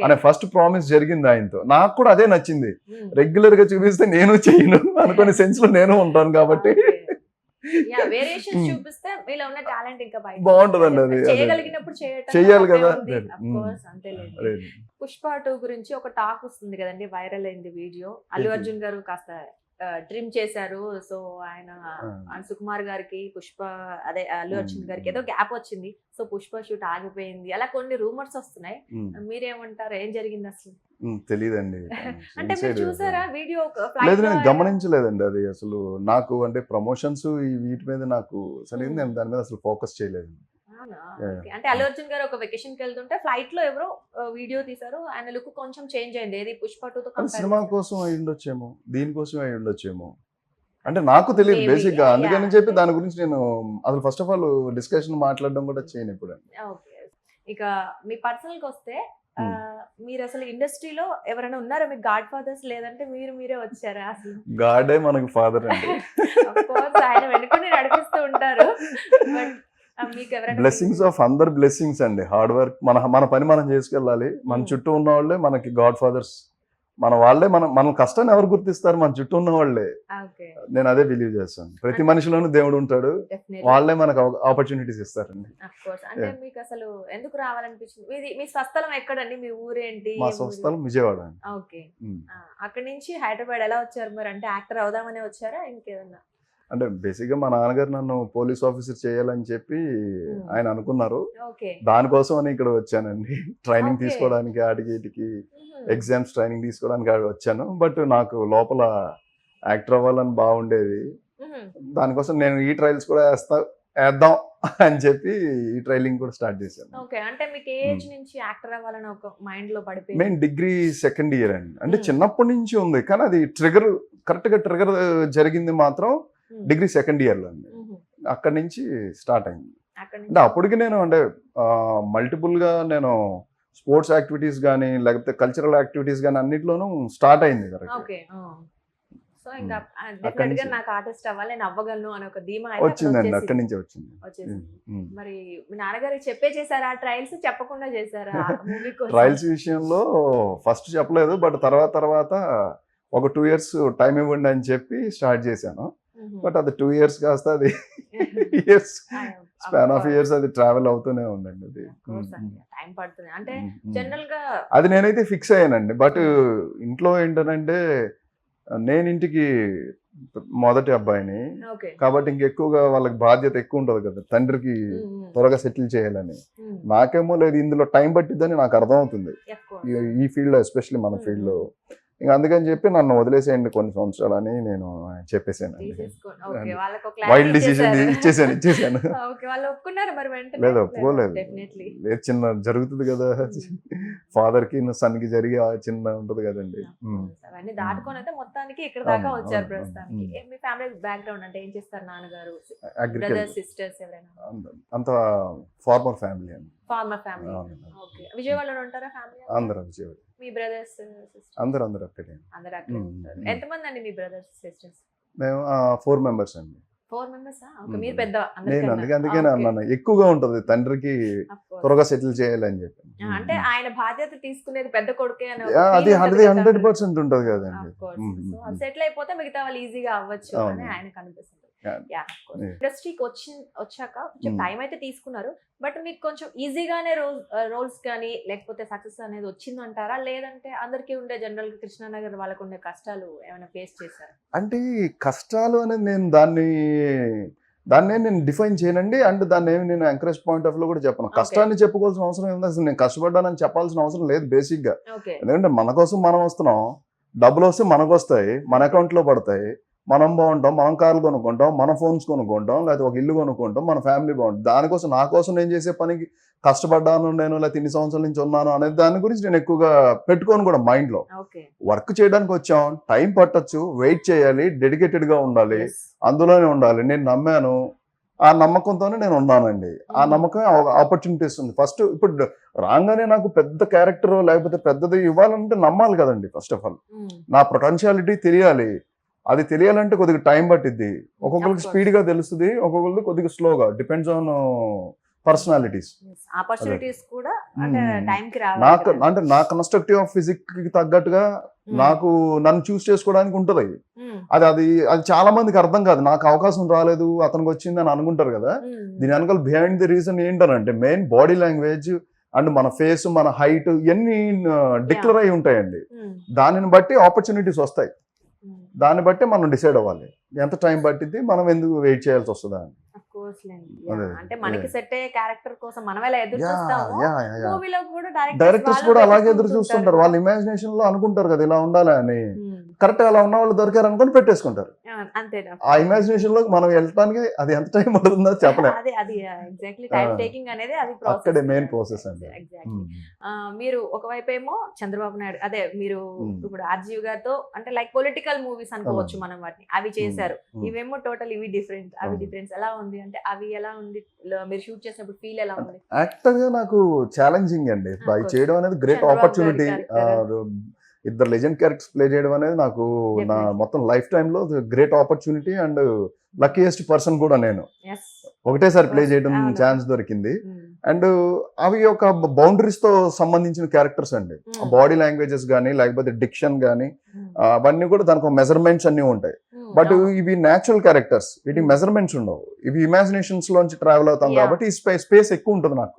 అనే ఫస్ట్ ప్రామిస్ జరిగింది ఆయనతో. నాకు కూడా అదే నచ్చింది, రెగ్యులర్ గా చూపిస్తే నేను చెయ్యను అనుకునే సెన్స్ లో నేను ఉంటాను కాబట్టి వేరియేషన్స్ చూపిస్తే మీలో ఉన్న టాలెంట్ ఇంకా బయట బాగుంటదండి. అది చేయగలిగినప్పుడు చెయ్యాలి కదా. అంతేలేదు. పుష్ప 2 గురించి ఒక టాక్ వస్తుంది కదండి, వైరల్ అయింది వీడియో. అల్లు అర్జున్ గారు కాస్త ట్రిమ్ చేశారు. సో ఆయన సుకుమార్ గారికి పుష్ప అదే అల్లు అర్జున్ గారికి ఏదో గ్యాప్ వచ్చింది. సో పుష్ప షూట్ ఆగిపోయింది, అలా కొన్ని రూమర్స్ వస్తున్నాయి. మీరేమంటారు, ఏం జరిగింది అసలు? తెలియదండి. అంటే మీరు చూసారా వీడియో? లేదు, నేను గమనించలేదండి అది అసలు. నాకు అంటే ప్రమోషన్స్ వీటి మీద నాకు అసలు నేను దాని మీద అసలు ఫోకస్ చేయలేదు. అంటే అల్లు అర్జున్ గారు ఒక వెకేషన్ కి వెళ్తుంటే ఫ్లైట్ లో ఎవరో వీడియో తీసారు, ఆయన లుక్ కొంచెం చేంజ్ అయింది. ఏది పుష్ప 2 తో సినిమా కోసం అయి ఉండొచ్చేమో, దీనికోసం అయి ఉండొచ్చేమో, అంటే నాకు తెలియదు బేసిక్ గా. అందుకని చెప్పి దాని గురించి నేను అసలు ఫస్ట్ ఆఫ్ ఆల్ డిస్కషన్ మాట్లాడడం కూడా చేయను ఇప్పుడు. ఇక మీ పర్సనల్ కి వస్తే, మీరు అసలు ఇండస్ట్రీలో ఎవరైనా ఉన్నారా మీకు గాడ్ ఫాదర్స్, లేదంటే మీరే వచ్చారా? అసలు గాడే మనకు ఫాదర్ అండి. ఆయన వెనుకొని నడిపిస్తూ ఉంటారు. బ్లెస్సింగ్స్ ఆఫ్ అందర్ బ్లెస్సింగ్స్ అండి. హార్డ్ వర్క్, మన పని మనం చేసుకెళ్ళాలి. మన చుట్టూ ఉన్న వాళ్ళే మనకి గాడ్ ఫాదర్స్. మన వాళ్ళే మన కష్టాన్ని ఎవరు గుర్తిస్తారు? మన చుట్టూ ఉన్న వాళ్ళే. నేను అదే బిలీవ్ చేస్తాను. ప్రతి మనిషిలోనూ దేవుడు ఉంటాడు, వాళ్ళే మనకు ఆపర్చునిటీస్ ఇస్తారండి. అంటే మీకు అసలు ఎందుకు రావాలనిపించింది? మీ స్వస్థలం ఎక్కడండి? మీ ఊరేంటి? మా స్వస్థలం విజయవాడ అండి. ఓకే. అక్కడి నుంచి హైదరాబాద్ ఎలా వచ్చారు మరి? అంటే యాక్టర్ అవుదామనే వచ్చారా, ఇంకేదన్నా? అంటే బేసిక్ గా మా నాన్నగారు నన్ను పోలీస్ ఆఫీసర్ చేయాలని చెప్పి ఆయన అనుకున్నారు. దానికోసం అని ఇక్కడ వచ్చానండి. ట్రైనింగ్ తీసుకోవడానికి, ఆటికి ఇటుకి ఎగ్జామ్స్ ట్రైనింగ్ తీసుకోవడానికి వచ్చాను. బట్ నాకు లోపల యాక్టర్ అవ్వాలని బాగుండేది. దానికోసం నేను ఈ ట్రయల్స్ కూడా వేద్దాం అని చెప్పి ఈ ట్రైలింగ్ కూడా స్టార్ట్ చేశాను. అంటే మీకు ఏ ఏజ్ నుంచి యాక్టర్ అవ్వాలని ఒక మైండ్ లో పడిపోయింది? నేను డిగ్రీ సెకండ్ ఇయర్ అండి. అంటే చిన్నప్పటి నుంచి ఉంది, కానీ అది కరెక్ట్ గా ట్రిగర్ జరిగింది మాత్రం డిగ్రీ సెకండ్ ఇయర్ లో అండి. అక్కడి నుంచి స్టార్ట్ అయింది. అంటే అప్పటికి నేను అంటే మల్టిపుల్ గా నేను స్పోర్ట్స్ యాక్టివిటీస్ కానీ లేకపోతే కల్చరల్ యాక్టివిటీస్ కానీ అన్నిట్లోనూ స్టార్ట్ అయింది. నాకు ఆర్టిస్ట్ అవ్వాలి, నేను అవ్వగలను అని ఒక ధీమా వచ్చిందండి. అక్కడి నుంచి వచ్చింది. మరి మీ నాన్నగారు చెప్పే చేశారా ట్రయల్స్, చెప్పకుండా చేశారా? ట్రయల్స్ విషయంలో ఫస్ట్ చెప్పలేదు, బట్ తర్వాత ఒక 2 years టైం ఇవ్వండి అని చెప్పి స్టార్ట్ చేశాను. బట్ అది 2 years కాస్త అది ఇయర్స్, స్పాన్ ఆఫ్ ఇయర్స్ అది ట్రావెల్ అవుతూనే ఉందండి. అది టైం పడుతుంది. అంటే జనరల్ గా అది నేనైతే ఫిక్స్ అయ్యానండి. బట్ ఇంట్లో ఏంటంటే నేను ఇంటికి మొదటి అబ్బాయిని కాబట్టి ఇంకెక్కువగా వాళ్ళకి బాధ్యత ఎక్కువ ఉంటది కదా, తండ్రికి త్వరగా సెటిల్ చేయాలని. నాకేమో లేదు, ఇందులో టైం పట్టిద్దని నాకు అర్థం అవుతుంది ఈ ఫీల్డ్ లో, ఎస్పెషల్లీ మన ఫీల్డ్ లో. ఇంకా అందుకని చెప్పి నన్ను వదిలేసేయండి కొన్ని సంవత్సరాలు అని నేను చెప్పేసాను. వైల్డ్ డిసిషన్ ఇచ్చేసాను. లేదు, ఒప్పుకోలేదు. లేదు, చిన్న జరుగుతుంది కదా, ఫాదర్ కి సన్ కి జరిగి చిన్న ఉంటది కదండి. దాటుకొని అయితే మొత్తానికి ఇక్కడ దాకా వచ్చారు. ప్రస్తుతానికి మీ ఫ్యామిలీ బ్యాక్గ్రౌండ్ అంటే ఏం చేస్తారు? నాన్నగారు, బ్రదర్స్, సిస్టర్స్ ఎవరైనా? అంత ఫార్మర్ ఫ్యామిలీ అండి. Farmer family. ఓకే. విజయవాడలో ఉంటారా ఫ్యామిలీ? అందరూ విజయవాడ. మీ బ్రదర్స్, సిస్టర్స్ అందరూ అక్కడే. అందరూ అక్కడే ఉంటారు. ఎంతమంది అండి మీ బ్రదర్స్, సిస్టర్స్? మేము 4 members అండి. 4 members? ఓకే. మీరు పెద్ద? నేను అందుకే అన్నాను, ఎక్కువగా ఉంటది తండ్రికి త్వరగా సెటిల్ చేయాలని చెప్పి. అంటే ఆయన బాధ్యత తీసుకునేది పెద్ద కొడుకే అని అది 100% ఉంటది కదండి. సెటిల్ అయిపోతే మిగతా వాళ్ళు ఈజీగా అవ్వచ్చు అని ఆయనకు అనిపిస్తుంది. ఇండస్ట్రీకి వచ్చాక కొంచెం టైం అయితే తీసుకున్నారు, బట్ మీకు కొంచెం ఈజీగానే రోల్స్ కానీ లేకపోతే సక్సెస్ అనేది వచ్చిందంటారా? లేదంటే అందరికీ ఉండే జనరల్ గా కృష్ణానగర్ వాళ్ళకు ఉండే కష్టాలు ఏమైనా ఫేస్ చేశారా? అంటే కష్టాలు అనేది నేను దాన్ని నేను డిఫైన్ చేయనండి. అండ్ దాన్ని ఏమి నేను ఎంకరేజ్ పాయింట్ ఆఫ్ లో కూడా చెప్పను. కష్టాన్ని చెప్పుకోవాల్సిన అవసరం ఏముంది? అసలు నేను కష్టపడ్డానని చెప్పాల్సిన అవసరం లేదు బేసిక్ గా. ఎందుకంటే మన కోసం మనం వస్తున్నాం, డబ్బులు వస్తే మనకు వస్తాయి, మన అకౌంట్ లో పడతాయి, మనం బాగుంటాం, మనం కార్లు కొనుక్కుంటాం, మన ఫోన్స్ కొనుక్కుంటాం, లేకపోతే ఒక ఇల్లు కొనుక్కుంటాం, మన ఫ్యామిలీ బాగుంటుంది. దానికోసం నా కోసం నేను చేసే పనికి కష్టపడ్డాను నేను, లేకపోతే ఇన్ని సంవత్సరాల నుంచి ఉన్నాను అనేది దాని గురించి నేను ఎక్కువగా పెట్టుకోను కూడా మైండ్ లో. వర్క్ చేయడానికి వచ్చాం, టైం పట్టొచ్చు, వెయిట్ చేయాలి, డెడికేటెడ్ గా ఉండాలి, అందులోనే ఉండాలి. నేను నమ్మాను, ఆ నమ్మకంతోనే నేను ఉన్నానండి. ఆ నమ్మకం ఆపర్చునిటీస్ ఉంది. ఫస్ట్ ఇప్పుడు రాగానే నాకు పెద్ద క్యారెక్టర్ లేకపోతే పెద్దది ఇవ్వాలంటే నమ్మాలి కదండి. ఫస్ట్ ఆఫ్ ఆల్ నా పొటెన్షియాలిటీ తెలియాలి. అది తెలియాలంటే కొద్దిగా టైం పట్టిద్ది. ఒక్కొక్కరికి Of course. స్పీడ్ గా తెలుస్తుంది, ఒక్కొక్కరికి కొద్దిగా స్లోగా, డిపెండ్స్ ఆన్ పర్సనాలిటీస్. ఆపర్చునిటీస్ కూడా అంటే టైం కి నాకు రావాలి అంటే నా కన్స్ట్రక్టివ్ ఆఫ్ ఫిజిక్స్ కి తగ్గట్టుగా నాకు నన్ను చూస్ చేసుకోవడానికి ఉంటది. అది అది అది చాలా మందికి అర్థం కాదు. నాకు అవకాశం రాలేదు, అతనికి వచ్చింది అని అనుకుంటారు కదా. దీని వెనకాల బిహైండ్ ది రీజన్ ఏంటనంటే మెయిన్ బాడీ లాంగ్వేజ్ అండ్ మన ఫేస్, మన హైట్ ఇవన్నీ డిక్లేర్ అయి ఉంటాయండి. దానిని బట్టి ఆపర్చునిటీస్ వస్తాయి. దాన్ని బట్టి మనం డిసైడ్ అవ్వాలి ఎంత టైం పట్టింది, మనం ఎందుకు వెయిట్ చేయాల్సి వస్తుందా అని. అదే. అంటే మనకి సెట్ అయ్యే క్యారెక్టర్ కోసం మనం ఎలా ఎదురు యా, చూస్తామో యా, యా. మూవీలో కూడా డైరెక్టర్స్ కూడా అలాగే ఎదురు చూస్తుంటారు. వాళ్ళ ఇమాజినేషన్ లో అనుకుంటారు కదా ఇలా ఉండాలి అని. కరెక్ట్ అలా ఉన్న వాళ్ళు దొరికారు అనుకుని పెట్టేసుకుంటారు. అంతేనా ఆ ఇమాజినేషన్ లో మనం వెళ్ళడానికి అది ఎంత టైం పడుతుందో చెప్పలేం. అదే అది ఎగ్జాక్ట్లీ టైం టేకింగ్ అనేది అది అక్కడే మెయిన్ ప్రాసెస్ అండి. ఎగ్జాక్ట్లీ. మీరు ఒకవైపు ఏమో చంద్రబాబు నాయుడు అదే మీరు ఇప్పుడు ఆర్జీవి గారితో అంటే లైక్ పొలిటికల్ మూవీస్ అనుకోవచ్చు మనం వాటిని, అవి చేశారు. ఇవేమో టోటల్ ఇవి డిఫరెంట్, అవి డిఫరెన్స్ ఎలా ఉంది అంటే అవి ఎలా ఉంది మీరు షూట్ చేసినప్పుడు ఫీల్ ఎలా ఉంది? యాక్టర్ గా నాకు ఛాలెంజింగ్ అండి. అవి చేయడం అనేది గ్రేట్ చంద్రబాబు ఆపర్చునిటీ. గారి ఇద్దరు లెజెండ్ క్యారెక్టర్స్ ప్లే చేయడం అనేది నాకు నా మొత్తం లైఫ్ టైమ్ లో great opportunity and luckiest person కూడా నేను. ఒకటేసారి ప్లే చేయడం ఛాన్స్ దొరికింది. అండ్ అవి ఒక బౌండరీస్ తో సంబంధించిన క్యారెక్టర్స్ అండి. బాడీ లాంగ్వేజెస్ కానీ లేకపోతే డిక్షన్ కానీ అవన్నీ కూడా దానికి మెజర్మెంట్స్ అన్ని ఉంటాయి. బట్ ఇవి న్యాచురల్ క్యారెక్టర్స్, వీటికి మెజర్మెంట్స్ ఉండవు. ఇవి ఇమాజినేషన్స్ లోంచి ట్రావెల్ అవుతాం కాబట్టి స్పేస్ ఎక్కువ ఉంటుంది. నాకు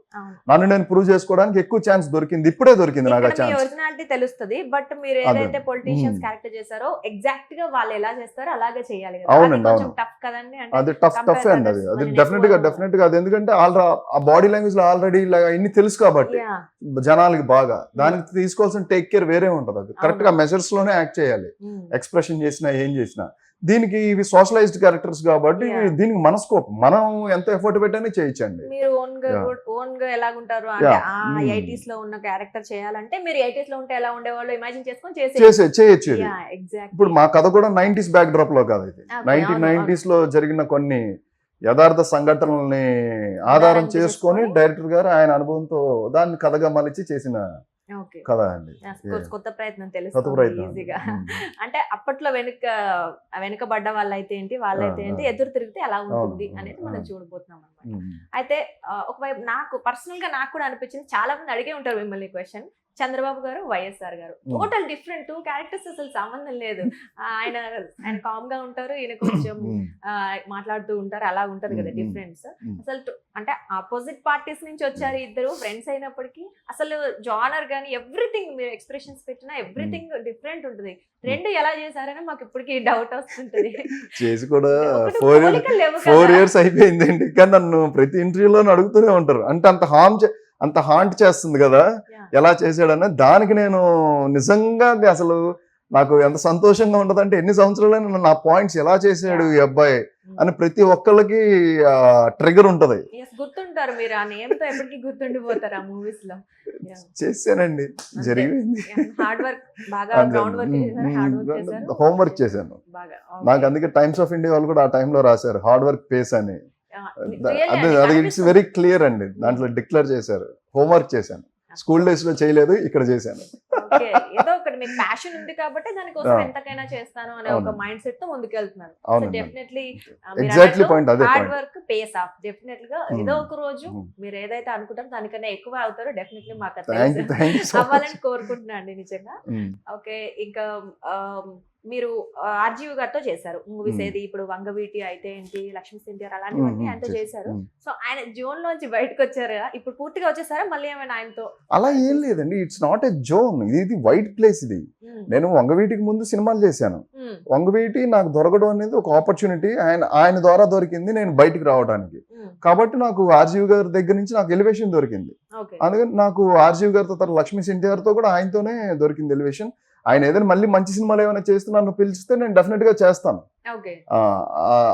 నన్ను నేను ప్రూవ్ చేసుకోవడానికి ఎక్కువ ఛాన్స్ దొరికింది. ఇప్పుడే దొరికింది నాకు ఆ ఛాన్స్. ఒరిజినాలిటీ తెలుస్తుంది. బట్ మీరు ఏదైతే పొలిటీషియన్స్ క్యారెక్టర్ చేశారో ఎగ్జాక్ట్ గా వాళ్ళు ఎలా చేస్తారో అలాగే చేయాలి. అవునండి, అవును. టఫ్ కదండి. అది టఫ్ అండి. అది డెఫినెట్ గా అది ఎందుకంటే ఆ బాడీ లాంగ్వేజ్ లో ఆల్రెడీ ఇన్ని తెలుసు కాబట్టి జనాలకి బాగా దానికి తీసుకోవాల్సిన టేక్ కేర్ వేరే ఉంటది. అది కరెక్ట్ గా మెజర్స్ లోనే యాక్ట్ చేయాలి. ఎక్స్ప్రెషన్ చేసినా ఏం చేసినా దీనికి ఇవి సోషలైజ్డ్ క్యారెక్టర్స్ కాబట్టి దీనికి మన స్కోప్, మనం ఎంత ఎఫర్ట్ పెట్టని చేయొచ్చండి. మీరు ఓన్ గా ఎలాగుంటారు అంటే ఆ 80s లో ఉన్న క్యారెక్టర్ చేయాలంటే మీరు 80s లో ఉంటే ఎలా ఉండేవాళ్ళు ఇమాజిన్ చేసుకొని చేయొచ్చు. ఇప్పుడు మా కథ కూడా 90s బ్యాక్ డ్రాప్ లో కాదు. ఇది 1990s లో జరిగిన కొన్ని యథార్థ సంఘటనల్ని ఆధారం చేసుకొని డైరెక్టర్ గారు ఆయన అనుభవంతో దాన్ని కథగా మలిచి చేసిన కథ అండి. కొత్త ప్రయత్నం తెలుస్తుంది ఈజీగా. అంటే అప్పట్లో వెనుకబడ్డ వాళ్ళైతే ఏంటి, వాళ్ళైతే ఏంటి, ఎదురు తిరిగితే ఎలా ఉంటుంది అనేది మనం చూడబోతున్నాం అనమాట. అయితే ఒకవైపు నాకు పర్సనల్ గా నాకు కూడా అనిపించింది, చాలా మంది అడిగే ఉంటారు మిమ్మల్ని క్వశ్చన్, చంద్రబాబు గారు వైఎస్ఆర్ గారు టోటల్ డిఫరెంట్, టూ క్యారెక్టర్స్ అసలు సంబంధం లేదు. ఆయన కామ్ గా ఉంటారు, ఈయన కొంచెం మాట్లాడుతూ ఉంటారు, అలా ఉంటది కదా డిఫరెన్స్. అసలు అంటే ఆపోజిట్ పార్టీస్ నుంచి వచ్చారు ఇద్దరు ఫ్రెండ్స్ అయినప్పటికీ అసలు జానర్ గానీ ఎవ్రీథింగ్ మీరు ఎక్స్ప్రెషన్స్ పెట్టినా ఎవ్రీథింగ్ డిఫరెంట్ ఉంటుంది. రెండు ఎలా చేశారని మాకు ఇప్పటికి డౌట్ వస్తుంటది. చేసి కూడా 4 years అయిపోయిందండి. కానీ నన్ను ప్రతి ఇంటర్వ్యూలో అడుగుతూనే ఉంటారు. అంటే అంత హాంట్ చేస్తుంది కదా ఎలా చేశాడన్న దానికి నేను నిజంగా అసలు నాకు ఎంత సంతోషంగా ఉంటది అంటే ఎన్ని సంవత్సరాలైనా నా పాయింట్స్ ఎలా చేశాడు ఈ అబ్బాయి అని ప్రతి ఒక్కళ్ళకి ట్రిగర్ ఉంటది. గుర్తుంటారు మీరు ఆ నేమ్ తో ఎప్పటికీ గుర్తుండిపోతారు ఆ మూవీస్ లో. చేశానండి, జరిగింది. హార్డ్ వర్క్ బాగా గ్రౌండ్ వర్క్ చేశారు, హార్డ్ వర్క్ చేశారు, హోంవర్క్ చేశాను బాగా. నాకు అందుకే టైమ్స్ ఆఫ్ ఇండియా వాళ్ళు కూడా ఆ టైంలో రాశారు హార్డ్ వర్క్ పేస్ అని. అది ఇట్స్ వెరీ క్లియర్ అండి. దాంట్లో డిక్లేర్ చేశారు. హోంవర్క్ చేశాను, స్కూల్ డేస్ లో చేయలేదు, ఇక్కడ చేశాను. ఏదో ఒకటి మీకు ప్యాషన్ ఉంది కాబట్టి దానికోసం ఎంతకైనా చేస్తాను అనే ఒక మైండ్ సెట్ తో ముందుకు వెళ్తున్నారు. డెఫినెట్లీ ఎగ్జాక్ట్లీ పాయింట్ అదే. Hard work pays of definitely గా ఏదో ఒక రోజు మీరు ఏదైతే అనుకుంటారో దానికన్నా ఎక్కువ అవుతారో డెఫినెట్లీ మాకు అవ్వాలని కోరుకుంటున్నాను అండి నిజంగా. ఓకే, ఇంకా మీరు ఆర్జీవి గారితో చేశారు మూవీస్. ఏది ఇప్పుడు వంగవీటి అయితే ఏంటి, లక్ష్మీ సెన్టీఆర్ అలాంటివన్నీ ఆయనతో చేశారు. సో ఆయన జోన్ లోంచి బయటకు వచ్చారు, ఇప్పుడు పూర్తిగా వచ్చేసారా మళ్ళీ ఏమైనా ఆయనతో? అలా ఏం లేదండి, ఇట్స్ నాట్ ఎ జోన్, ఇది వైట్ ప్లేస్. ఇది నేను వంగవీటికి ముందు సినిమాలు చేశాను. వంగవీటి నాకు దొరకడం అనేది ఒక ఆపర్చునిటీ, ఆయన ద్వారా దొరికింది నేను బయటికి రావడానికి. కాబట్టి నాకు ఆర్జీవి గారి దగ్గర నుంచి నాకు ఎలివేషన్ దొరికింది. అందుకని నాకు ఆర్జీవి గారితో తర్వాత లక్ష్మీ సెన్టీఆర్ తో కూడా ఆయనతోనే దొరికింది ఎలివేషన్. ఆయన ఏదైనా మళ్ళీ మంచి సినిమాలు ఏమైనా చేస్తే నన్ను పిలిస్తే నేను డెఫినెట్ గా చేస్తాను.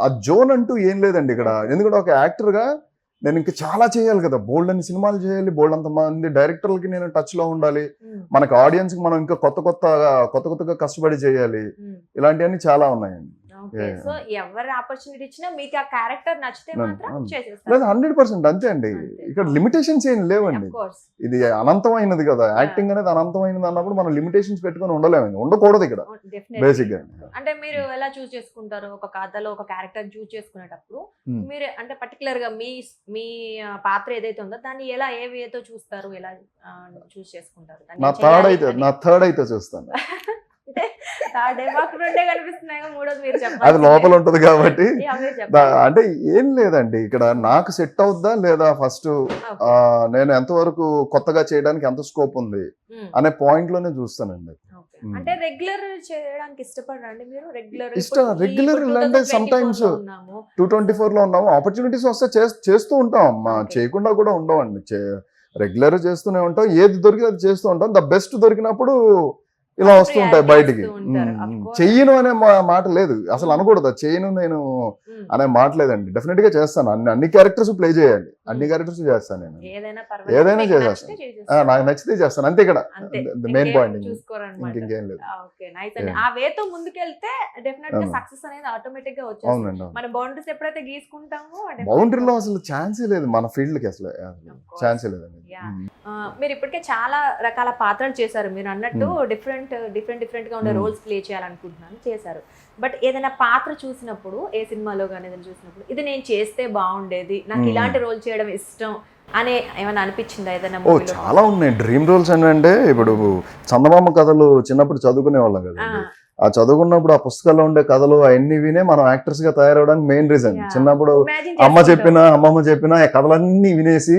ఆ జోన్ అంటూ ఏం లేదండి ఇక్కడ. ఎందుకంటే ఒక యాక్టర్ గా నేను ఇంకా చాలా చేయాలి కదా, బోల్డ్ అన్ని సినిమాలు చేయాలి, బోల్డ్ అంత మంది డైరెక్టర్లకి నేను టచ్ లో ఉండాలి, మనకి ఆడియన్స్ కి మనం ఇంకా కొత్తగా కష్టపడి చేయాలి. ఇలాంటివన్నీ చాలా ఉన్నాయండి. ఓకే సో ఎవరి ఆపర్చునిటీ ఇచ్చినా మీకు ఆ క్యారెక్టర్ నచ్చితే మాత్రం లేదు చేసేస్తారు 100% అంతే అండి. ఇక్కడ లిమిటేషన్స్ ఏం లేవండి. Of course. ఇది అనంతమైనది కదా, యాక్టింగ్ అనేది అనంతమైనది అన్నప్పుడు మనం లిమిటేషన్స్ పెట్టుకొని ఉండలేము, ఉండకూడదు ఇక్కడ Definitely. బేసిక్ గా. అంటే మీరు ఎలా చూస్ చేసుకుంటారు ఒక కథలో ఒక క్యారెక్టర్ చూస్ చేసుకునేటప్పుడు మీరు అంటే పర్టికులర్ గా మీ పాత్ర ఏదైతే ఉందో దాన్ని ఎలా ఏ వేతో చూస్తారు, ఎలా చూస్ చేసుకుంటారు? దాన్ని నా చేయాలి థర్డ్ అయితే చూస్తాను. అంటే థర్డ్ మాకు రెండే కనిపిస్తున్నాయి, మూడోది మీరు అది చెప్పాలి. లోపల ఉంటది కాబట్టి మీరు చెప్పాలి. అంటే ఏం లేదండి ఇక్కడ నాకు సెట్ అవుద్దా లేదా ఫస్ట్ నేను ఎంతవరకు కొత్తగా చేయడానికి ఎంత స్కోప్ ఉంది ఉమ్. అనే పాయింట్ లోనే చూస్తానండి. Okay. అంటే రెగ్యులర్ చేయడానికి ఇష్టపడరండి మీరు? రెగ్యులర్ రెగ్యులర్ అంటే సమ్ టైమ్స్ 224 లో ఉన్నాము, ఆపర్చునిటీస్ వస్తే చేస్తూ ఉంటాం అమ్మా, Okay. చేయకుండా కూడా ఉండవండి. రెగ్యులర్ చేస్తూనే ఉంటాం, ఏది దొరికి అది చేస్తూ ఉంటాం. ద బెస్ట్ దొరికినప్పుడు ఇలా వస్తూ ఉంటాయి బయటికి. చెయ్యను అనే మాట లేదు అసలు, అనకూడదు చెయ్యను నేను అనే మాట లేదండి. డెఫినెట్ గా చేస్తాను, అన్ని క్యారెక్టర్స్ ప్లే చేయాలి, అన్ని క్యారెక్టర్స్ చేస్తాను నేను, ఏదైనా చేసేస్తాను, నాకు నచ్చితే చేస్తాను అంతే. ఇక్కడ మెయిన్ పాయింట్ ఇంకేం లేదు. ఆ వేతో ముందుకెళ్తే డెఫినెట్ గా సక్సెస్ అనేది ఆటోమేటిక్ గా వచ్చేస్తుంది. అవునండి, మన బౌండరీస్ ఎప్పుడైతే గీసుకుంటామో బౌండరీలో అసలు ఛాన్సే లేదు మన ఫీల్డ్ కి, అసలు ఛాన్సే లేదండి. మీరు ఇప్పటికే చాలా రకాల పాత్రలు చేశారు, మీరు అన్నట్టు డిఫరెంట్ గా ఉండే రోల్స్ ప్లే చేయాలనుకుంటున్నాను, చేశారు. బట్ ఏదైనా పాత్ర చూసినప్పుడు, ఏ సినిమాలో కానీ ఏదైనా చూసినప్పుడు ఇది నేను చేస్తే బాగుండేది, నాకు ఇలాంటి రోల్ చేయడం ఇష్టం అనే ఏమైనా అనిపించిందా ఏదైనా? చాలా ఉన్నాయి డ్రీమ్ రోల్స్ అంటే. ఇప్పుడు చందమామ కథలు చిన్నప్పుడు చదువుకునే వాళ్ళం కదండి, ఆ చదువుకున్నప్పుడు ఆ పుస్తకాల్లో ఉండే కథలు అవన్నీ వినే మనం యాక్టర్స్ గా తయారవడానికి మెయిన్ రీజన్. చిన్నప్పుడు అమ్మమ్మ చెప్పిన కథలన్నీ వినేసి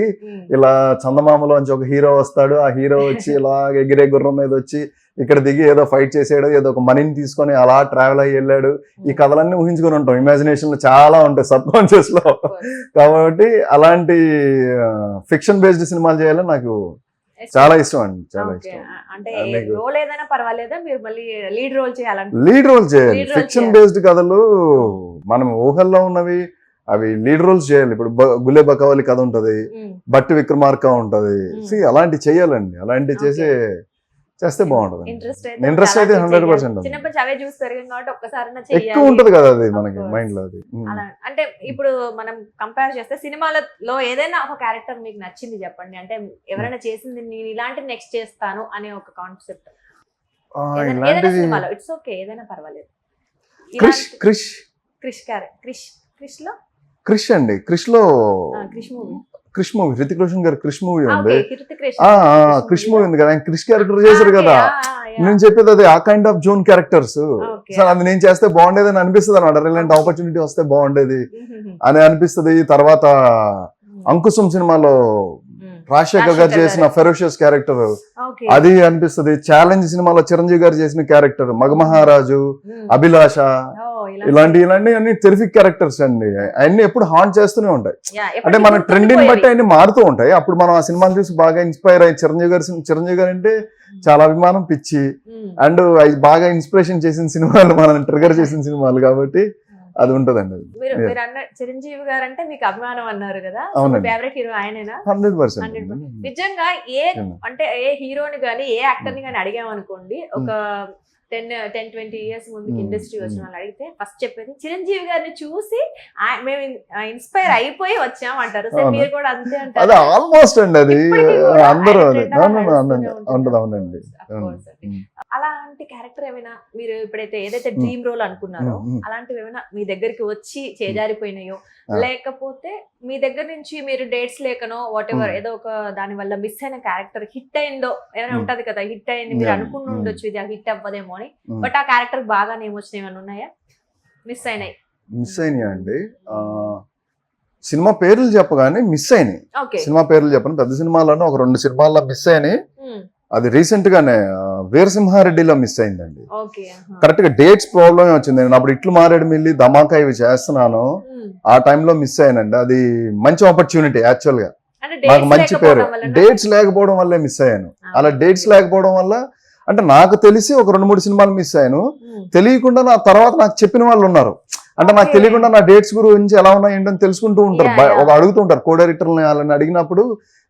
ఇలా చందమామలోంచి ఒక హీరో వస్తాడు, ఆ హీరో వచ్చి ఇలా ఎగిరే గుర్రం మీద వచ్చి ఇక్కడ దిగి ఏదో ఫైట్ చేసాడు, ఏదో ఒక మనీని తీసుకొని అలా ట్రావెల్ అయ్యి వెళ్ళాడు, ఈ కథలన్నీ ఊహించుకొని ఉంటాం, ఇమాజినేషన్ లో చాలా ఉంటాయి సబ్ కాన్షియస్ లో. కాబట్టి అలాంటి ఫిక్షన్ బేస్డ్ సినిమాలు చేయాలని నాకు చాలా ఇష్టం అండి, చాలా ఇష్టం. అంటే రోల్ ఏదైనా పర్వాలేదా, మీరు మళ్ళీ లీడ్ రోల్ చేయాలంటే? లీడ్ రోల్ చేయాలి, ఫిక్షన్ బేస్డ్ కథలు మనం ఊహల్లో ఉన్నవి అవి లీడ్ రోల్స్ చేయాలి. ఇప్పుడు గులే బకవాలి కథ ఉంటది, బట్టి విక్రమార్క ఉంటది, అలాంటి చెయ్యాలండి, అలాంటి చేస్తే బాగుంటది. ఇంట్రెస్ట్ అయితే 100% ఎక్కువ ఉంటది కదా అది మనకి మైండ్ లో. అది అంటే ఇప్పుడు మనం కంపేర్ చేస్తే సినిమాలలో ఏదైనా ఒక క్యారెక్టర్ మీకు నచ్చింది చెప్పండి, అంటే ఎవరైనా చేసింది నేను ఇలాంటి నెక్స్ట్ చేస్తాను అనే ఒక కాన్సెప్ట్ సినిమాలో. ఇట్స్ ఓకే, ఏదైనా పర్వాలేదు. క్రిష్ అండి, క్రిష్ మూవీ హృతిక్ రోషన్ గారి క్రిష్ మూవీ ఉంది, క్రిష్ మూవీ ఉంది కదా, ఆయన క్రిష్ క్యారెక్టర్ చేశారు కదా. నేను చెప్పేది అదే, ఆ kind of zone characters. Sir అది నేను చేస్తే బాగుండేది అని అనిపిస్తుంది అనమాట, ఇలాంటి ఆపర్చునిటీ వస్తే బాగుండేది అని అనిపిస్తుంది. తర్వాత అంకుశం సినిమాలో రాజశేఖర్ గారు చేసిన ఫెరోషియస్ క్యారెక్టర్ అది అనిపిస్తుంది. ఛాలెంజ్ సినిమాలో చిరంజీవి గారు చేసిన క్యారెక్టర్ మగమహారాజు, అభిలాష, ఇలాంటి అన్ని టెరిఫిక్ క్యారెక్టర్స్ అండి. అవన్నీ ఎప్పుడు హాంట్ చేస్తూనే ఉంటాయి. అంటే మన ట్రెండ్ని బట్టి అన్ని మారుతూ ఉంటాయి. అప్పుడు మనం ఆ సినిమాలు చూసి బాగా ఇన్స్పైర్ అయ్యి చిరంజీవి గారు అంటే చాలా అభిమానం, పిచ్చి, అండ్ బాగా ఇన్స్పిరేషన్ చేసిన సినిమాలు, మనం ట్రిగర్ చేసిన సినిమాలు కాబట్టి అది ఉంటదండి. మీరు అన్న చిరంజీవి గారు అంటే మీకు అభిమానం అన్నారు కదా, ఫేవరెట్ హీరో ఆయనేనా? 100%. నిజంగా ఏ హీరోని గానీ ఏ యాక్టర్ ని గానీ అడిగామనుకోండి, ఒక 10-20 ఇయర్స్ ముందు ఇండస్ట్రీ వచ్చిన వాళ్ళు అడిగితే ఫస్ట్ చెప్పేది చిరంజీవి గారిని చూసి మేము ఇన్స్పైర్ అయిపోయి వచ్చాం అంటారు. సో మీరు కూడా అంతే అంటారు? ఆల్మోస్ట్ అండి, అది అందరూ అవునండి. అలాంటి క్యారెక్టర్ ఏమైనా మీరు ఇప్పుడైతే ఏదైతే డ్రీమ్ రోల్ అనుకున్నారో అలాంటివి ఏమైనా మీ దగ్గరికి వచ్చి చేజారిపోయినాయో, లేకపోతే మీ దగ్గర నుంచి మీరు డేట్స్ లేకనో వాట్ ఎవర్ ఏదో ఒక దాని వల్ల మిస్ అయిన క్యారెక్టర్ హిట్ అయిందో ఏమైనా ఉంటది కదా, హిట్ అయింది మీరు అనుకుని ఉండొచ్చు ఇది హిట్ అవ్వదేమో అని, బట్ ఆ క్యారెక్టర్ బాగా నేమ్ వచ్చినాయి ఏమైనా ఉన్నాయా? మిస్ అయినాయి అండి, సినిమా పేర్లు చెప్పగానే మిస్ అయినాయి. సినిమా పేర్లు చెప్పను, పెద్ద సినిమాలను ఒక 2 సినిమాల్లో మిస్ అయినాయి. అది రీసెంట్ గానే వీరసింహారెడ్డిలో మిస్ అయిందండి. కరెక్ట్ గా డేట్స్ ప్రాబ్లమ్ వచ్చింది. నేను అప్పుడు ఇట్లు మారేడుమిల్లి, ధమాకా ఇవి చేస్తున్నాను, ఆ టైంలో మిస్ అయ్యానండి. అది మంచి ఆపర్చునిటీ యాక్చువల్ గా, నాకు మంచి పేరు. డేట్స్ లేకపోవడం వల్లే మిస్ అయ్యాను. అలా డేట్స్ లేకపోవడం వల్ల అంటే నాకు తెలిసి ఒక 2-3 సినిమాలు మిస్ అయ్యాను. తెలియకుండా నా తర్వాత నాకు చెప్పిన వాళ్ళు ఉన్నారు. అంటే నాకు తెలియకుండా నా డేట్స్ గురించి ఎలా ఉన్నాయి ఏంటని తెలుసుకుంటూ ఉంటారు, ఒక అడుగుతుంటారు. కో డైరెక్టర్ని వాళ్ళని అడిగినప్పుడు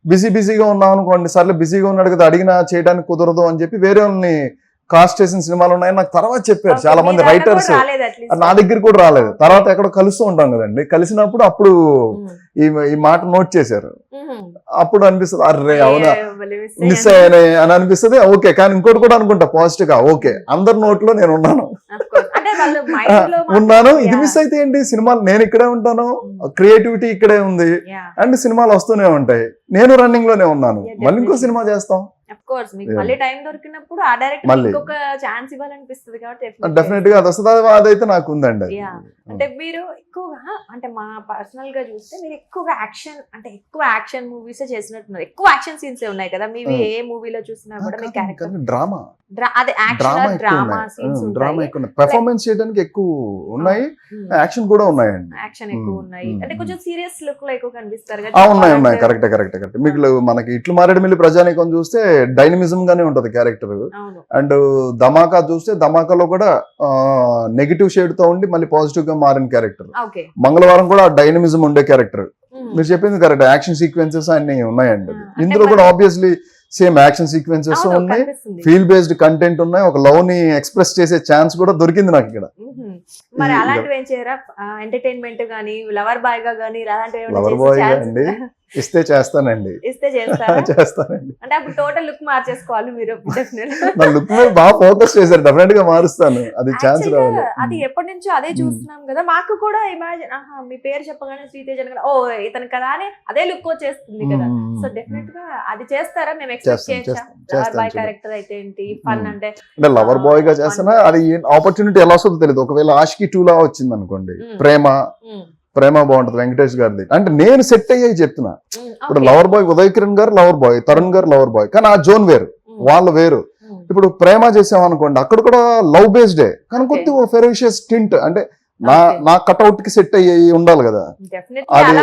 బిజీగా ఉన్నాం అనుకోండి, సర్లే బిజీగా ఉన్నాడు కదా అడిగినా చేయడానికి కుదరదు అని చెప్పి వేరే వాళ్ళని కాస్ట్ చేసిన సినిమాలు ఉన్నాయని నాకు తర్వాత చెప్పారు Okay, చాలా మీ మంది దాకా కూడా రైటర్స్. రాలేదు at least. నా దగ్గర కూడా రాలేదు. తర్వాత ఎక్కడో కలుస్తూ ఉంటాం కదండి, కలిసినప్పుడు అప్పుడు ఈ మాట నోట్ చేశారు. అప్పుడు అనిపిస్తుంది అర్రే అవునా మిస్ అయ్యానే అని అనిపిస్తుంది. ఓకే, కానీ ఇంకోటి కూడా అనుకుంటా పాజిటివ్ గా, ఓకే అందరి నోట్లో నేను ఉన్నాను ఉన్నాను, ఇది మిస్ అయితే ఏంటి, సినిమాలు నేను ఇక్కడే ఉంటాను, క్రియేటివిటీ ఇక్కడే ఉంది అండ్ సినిమాలు వస్తూనే ఉంటాయి, నేను రన్నింగ్ లోనే ఉన్నాను, మళ్ళీ ఇంకో సినిమా చేస్తాం. అఫ్ కోర్స్ మీకు మళ్ళీ టైం దొరికినప్పుడు ఆ డైరెక్టర్ మళ్ళీ. ఇంకొక ఛాన్స్ ఇవ్వాలనిపిస్తుంది కాబట్టి డెఫినెట్ గా అది వస్తుంది, అదైతే నాకు ఉందండి. Yeah. అంటే మీరు ఎక్కువగా అంటే మా పర్సనల్ గా చూస్తే మీరు ఎక్కువగా యాక్షన్ అంటే ఎక్కువ యాక్షన్ మూవీస్ చేసినట్టున్నారు, ఎక్కువ యాక్షన్ సీన్స్ ఉన్నాయి కదా మీవి, ఏ మూవీలో చూసినా కూడా మీ క్యారెక్టర్ డ్రామా అదే యాక్షన్ డ్రామా సీన్స్ డ్రామా ఎక్కువ ఉన్నాయి, పెర్ఫార్మెన్స్ చేయడానికి ఎక్కువ ఉన్నాయి, యాక్షన్ కూడా ఉన్నాయండి. యాక్షన్ ఎక్కువ ఉన్నాయి, అంటే కొంచెం సీరియస్ లుక్ లో ఎక్కువ కనిపిస్తారు ఉన్నాయి ఉన్నాయి, కరెక్ట్. మీకు మనకి ఇట్లు మారేడుమిల్లి ప్రజానీకం చూస్తే డైనమిజం గానే ఉంటది క్యారెక్టర్, అండ్ ధమాకా చూస్తే ధమాకాలో కూడా నెగిటివ్ షేడ్ తో ఉండి మళ్ళీ పాజిటివ్ గా మారిన క్యారెక్టర్. మంగళవారం కూడా డైనమిజం ఉండే క్యారెక్టర్. మీరు చెప్పింది కరెక్ట్, యాక్షన్ సీక్వెన్సెస్ అన్ని ఉన్నాయండి. ఇందులో కూడా ఆబ్వియస్లీ సేమ్ యాక్షన్ సీక్వెన్సెస్ ఉన్నాయి, ఫీల్ బేస్డ్ కంటెంట్ ఉన్నాయి, ఒక లవ్ ని ఎక్స్ప్రెస్ చేసే ఛాన్స్ కూడా దొరికింది నాకు ఇక్కడ. మరి అలాంటివి ఏం చేయరా, ఎంటర్టైన్మెంట్ గానీ లవర్ బాయ్ గా గానీ అలాంటివి లవర్ బాయ్ అండి ఇస్తే చేస్తానండి, ఇస్తే చేస్తారా? చేస్తానండి. అంటే అప్పుడు టోటల్ లుక్ మార్చేసుకోవాలి మీరు. నా లుక్ మీద బాగా ఫోకస్ చేశారు, డెఫినెట్ గా మారుస్తాను, అది ఛాన్స్ రావాలి. అది ఎప్పటి నుంచో అదే చూస్తున్నాం కదా, మాకు కూడా ఇమాజిన్ మీ పేరు చెప్పగానే శ్రీతేజ ఓ ఇతను కదా అని అదే లుక్ వచ్చేస్తుంది కదా. సో డెఫినెట్ గా అది చేస్తారా, మేము ఎక్స్పెక్ట్ చేయొచ్చా? లవర్ బాయ్ క్యారెక్టర్ అయితే ఏంటి ఫన్ అంటే లవర్ బాయ్ గా చేస్తానా, అది ఆపర్చునిటీ ఎలా వస్తుందో తెలియదు. ఒకవేళ ఆషికి 2 లా వచ్చింది అనుకోండి, ప్రేమ బాగుంటది వెంకటేష్ గారిది, అంటే నేను సెట్ అయ్యాయి చెప్తున్నా. ఇప్పుడు లవర్ బాయ్ ఉదయ్ కిరణ్ గారు లవర్ బాయ్, తరుణ్ గారు లవర్ బాయ్, కానీ ఆ జోన్ వేరు, వాళ్ళు వేరు. ఇప్పుడు ప్రేమ చేసాం అనుకోండి, అక్కడ కూడా లవ్ బేస్డే, కానీ కొద్దిగా ఫెరోషియస్ టింట్, అంటే నా కట్అవుట్ కి సెట్ అయ్యి ఉండాలి కదా. అది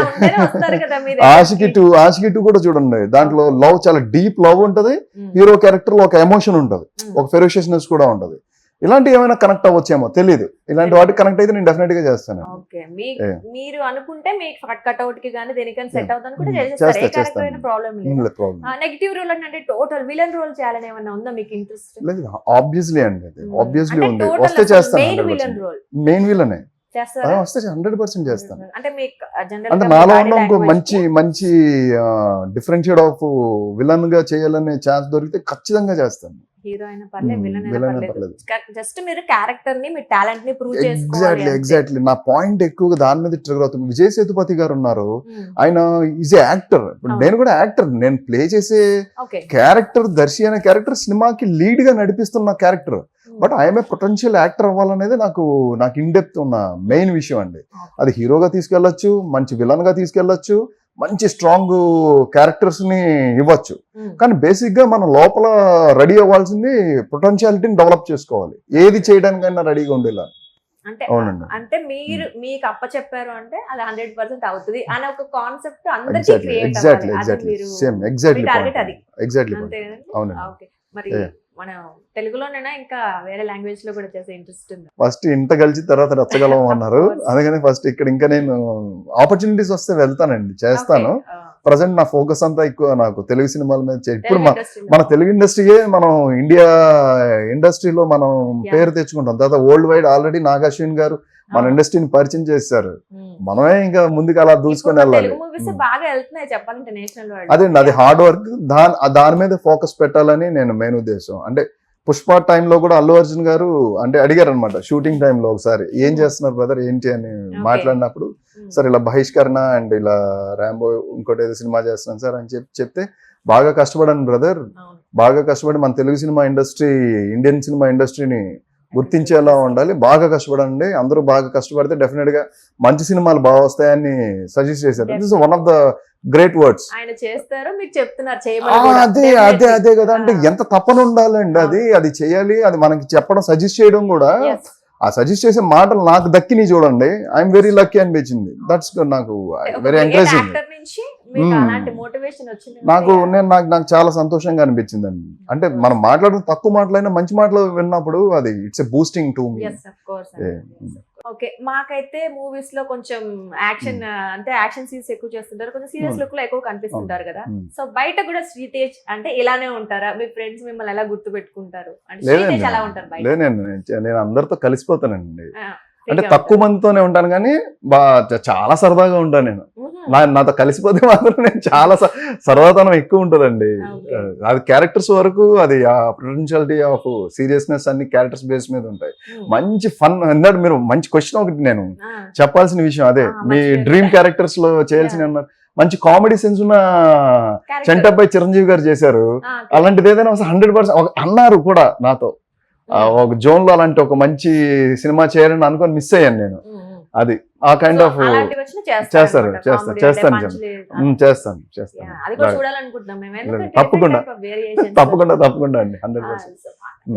ఆషికి టూ కూడా చూడండి, దాంట్లో లవ్ చాలా డీప్ లవ్ ఉంటది, హీరో క్యారెక్టర్ లో ఒక ఎమోషన్ ఉంటది, ఒక ఫెరోషియస్నెస్ కూడా ఉంటది. ఇలాంటి ఏమైనా కనెక్ట్ అవ్వచ్చేమో తెలియదు, ఇలాంటి వాటికి కనెక్ట్ అయితే నేను డెఫినెట్ గా చేస్తాను. మీరు అనుకుంటే మీకు కట్అవుట్ కి గానీ దేనికైనా సెట్ అవుతాను కూడా చేస్తారు, ప్రాబ్లం లేదు. నెగటివ్ రోల్ అంటే టోటల్ విలన్ రోల్ చేయాలని ఏమన్నా ఉందా మీకు ఇంట్రెస్ట్? లేదు, ఆబ్వియస్లీ అండి, ఆబ్వియస్లీ ఉంది, వస్తే చేస్తాను. మెయిన్ విలనే వస్తే 100% చేస్తాను. అంటే నాలో ఉన్న ఇంకో మంచి డిఫరెన్షియేట్ ఆఫ్ విలన్ గా చేయాలనే ఛాన్స్ దొరికితే ఖచ్చితంగా చేస్తాను. హీరో అయినా పర్లేదు, విలన్ అయినా పర్లేదు, జస్ట్ మీరు క్యారెక్టర్ ని మీ టాలెంట్ ని ప్రూవ్ చేసుకోవాలి. ఎగ్జాక్ట్లీ నా పాయింట్ ఎక్కువగా దాని మీద ట్రిగర్ అవుతుంది. విజయ్ సేతుపతి గారు ఉన్నారు, ఆయన ఈజ్ ఏ యాక్టర్, నేను కూడా యాక్టర్, నేను ప్లే చేసే క్యారెక్టర్ దర్శి అనే క్యారెక్టర్ సినిమాకి లీడ్ గా నడిపిస్తున్న character, but I'm a potential actor అవ్వాలనేది నాకు ఇన్ డెప్త్ ఉన్న మెయిన్ విషయం అండి. అది హీరోగా తీసుకెళ్లొచ్చు, మంచి విలన్ గా తీసుకెళ్లొచ్చు, మంచి స్ట్రాంగ్ క్యారెక్టర్స్ ని ఇవ్వచ్చు, కానీ బేసిక్ గా మనం లోపల రెడీ అవ్వాల్సింది పొటెన్షియాలిటీని డెవలప్ చేసుకోవాలి, ఏది చేయడానికైనా రెడీగా ఉండేలా. అవునండి, అంటే మీరు మీకు అప్ప చెప్పారు అంటే అది 100% అవుతుంది అనే ఒక కాన్సెప్ట్ అందరికీ క్రియేట్ అవ్వాలి, టార్గెట్ అది. ఓకే, మరి మనం తెలుగులోనైనా ఇంకా వేరే లాంగ్వేజ్ లో కూడా చేసే ఇంట్రెస్ట్ ఉంది? ఫస్ట్ ఇంత కలిసి తర్వాత రచ్చగలం అన్నారు, అందుకని ఫస్ట్ ఇక్కడ ఇంకా నేను ఆపర్చునిటీస్ వస్తే వెళ్తానండి, చేస్తాను. ప్రజెంట్ నా ఫోకస్ అంతా ఎక్కువ నాకు తెలుగు సినిమాల మీద. ఇప్పుడు మన తెలుగు ఇండస్ట్రీయే మనం ఇండియా ఇండస్ట్రీలో మనం పేరు తెచ్చుకుంటాం. తర్వాత world wide already Nag Ashwin గారు మన ఇండస్ట్రీని పరిచయం చేస్తారు, మనమే ఇంకా ముందుకు అలా దూసుకొని వెళ్ళాలి. అదేండి, అది హార్డ్ వర్క్, దాని మీద ఫోకస్ పెట్టాలని నేను మెయిన్ ఉద్దేశం. అంటే పుష్ప టైంలో కూడా అల్లు అర్జున్ గారు అంటే అడిగారు అనమాట, షూటింగ్ టైంలో ఒకసారి ఏం చేస్తున్నారు బ్రదర్ ఏంటి అని మాట్లాడినప్పుడు, సార్ ఇలా బహిష్కరణ అండ్ ఇలా రాంబో ఇంకోటి ఏదో సినిమా చేస్తున్నాను సార్ అని చెప్తే, బాగా కష్టపడాను బ్రదర్, బాగా కష్టపడి మన Telugu cinema industry, Indian cinema ఇండస్ట్రీని గుర్తించేలా ఉండాలి, బాగా కష్టపడండి, అందరూ బాగా కష్టపడితే డెఫినెట్ గా మంచి సినిమాలు బాగా వస్తాయని సజెస్ట్ చేశారు. This is one of the great words. అదే కదా, అంటే ఎంత తపన ఉండాలండి, అది చేయాలి, అది మనకి చెప్పడం, సజెస్ట్ చేయడం కూడా. ఆ సజెస్ట్ చేసే మాటలు నాకు దక్కిని చూడండి, ఐఎమ్ వెరీ లక్కీ అనిపించింది. దట్స్ నాకు వెరీ ఎంకరేజింగ్. నాకు చాలా సంతోషంగా అనిపించింది అండి. అంటే మనం మాట్లాడుతున్న తక్కువ మాటలైనా మంచి మాటలు విన్నప్పుడు అది it's a boosting to me. Okay, మాకైతే మూవీస్ లో కొంచెం యాక్షన్ అంటే యాక్షన్ సీన్స్ ఎక్కువ చేస్తుంటారు, కొంచెం సీరియస్ లుక్ లో ఎక్కువ కనిపిస్తుంటారు కదా. సో బయట కూడా శ్రీతేజ్ అంటే ఇలానే ఉంటారా? మీ ఫ్రెండ్స్ మిమ్మల్ని ఎలా గుర్తు పెట్టుకుంటారు? అంటే శ్రీతేజ్ ఎలా ఉంటారు బయట? లేదండి, నేను అందరితో కలిసిపోతానండి. ఆ, అంటే freak గా తక్కువ ఉంటారు. మందితోనే ఉంటాను కానీ చాలా సరదాగా ఉంటాను నేను. నాతో కలిసిపోతే మాత్రం నేను చాలా సరదాతనం ఎక్కువ ఉంటుందండి. Okay. అది క్యారెక్టర్స్ వరకు అది పొటెన్షియాలిటీ ఆఫ్ సీరియస్నెస్ అన్ని క్యారెక్టర్స్ బేస్ మీద ఉంటాయి. మంచి ఫన్. ఇందాక మీరు మంచి క్వశ్చన్ ఒకటి నేను చెప్పాల్సిన విషయం అదే, మీ డ్రీమ్ క్యారెక్టర్స్ లో చేయాల్సిన అన్నారు. మంచి కామెడీ సెన్స్ ఉన్న చెంటపై చిరంజీవి గారు చేశారు. అలాంటిది ఏదైనా 100% అన్నారు కూడా నాతో. ఒక జోన్ లో అలాంటి ఒక మంచి సినిమా చేయాలని అనుకొని మిస్ అయ్యాను నేను. అది ఆ కైండ్ ఆఫ్ చేస్తాను. అది కూడా చూడాలనుకుంటున్నాం మేము, ఎందుకంటే తప్పకుండా. different type of variations. తప్పకుండా అండి, 100%.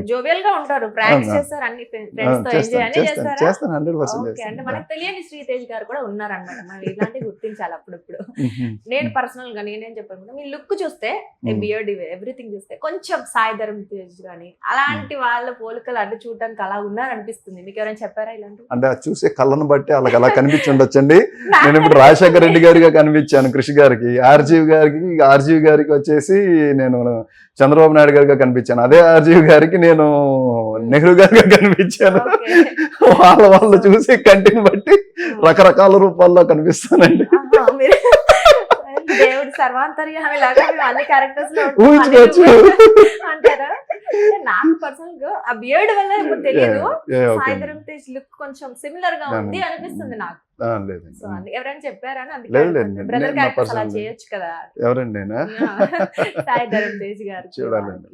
జోవియల్ గా ఉంటారు, ప్రాంక్స్ చేస్తారు, అన్ని ఫ్రెండ్స్ తో ఎంజాయ్ అన్ని చేస్తారా? చేస్తాను 100% ఓకే, అంటే మనకు తెలియని శ్రీతేజ్ గారు కూడా ఉన్నారన్నమాట. మనం ఇలాంటివి గుర్తించాలి అప్పుడప్పుడు. నేను పర్సనల్ గా నేనేం చెప్పాను, మీ లుక్ చూస్తే బియర్డ్ ఎవ్రీథింగ్ చూస్తే కొంచెం సాయి ధరమ్ తేజ్ గానీ అలాంటి వాళ్ళ పోలికలు అడ్డు చూడడానికి అలా ఉన్నారనిపిస్తుంది. మీకు ఎవరైనా చెప్పారా ఇలాంటి? అంటే అది చూసే కళ్ళను బట్టి వాళ్ళకి అలా కనిపించి ఉండొచ్చండి. నేను ఇప్పుడు రాజశేఖర రెడ్డి గారిగా కనిపించాను కృషి గారికి, ఆర్జీవి గారికి వచ్చేసి నేను చంద్రబాబు నాయుడు గారిగా కనిపించాను. అదే ఆర్జీవి గారికి నేను నెహ్రూ గారిగా కనిపించాను. వాళ్ళు చూసి కంటిని బట్టి రకరకాల రూపాల్లో కనిపిస్తానండి. దేవుడు సర్వాంతర్యామి లాగా మేము అన్ని క్యారెక్టర్స్ లో ఊహించుకోవచ్చు అంటారా? నాకు పర్సనల్ గా ఆ బియర్డ్ వల్ల ఏమో తెలియదు, సాయి ధరమ్ తేజ్ లుక్ కొంచెం సిమిలర్ గా ఉంది అనిపిస్తుంది నాకు. ఎవరైనా చెప్పారా? బ్రదర్ క్యారెక్టర్స్ అలా చేయొచ్చు కదా. ఎవరండి? సాయి ధరమ్ తేజ్ గారు చూడాలండి.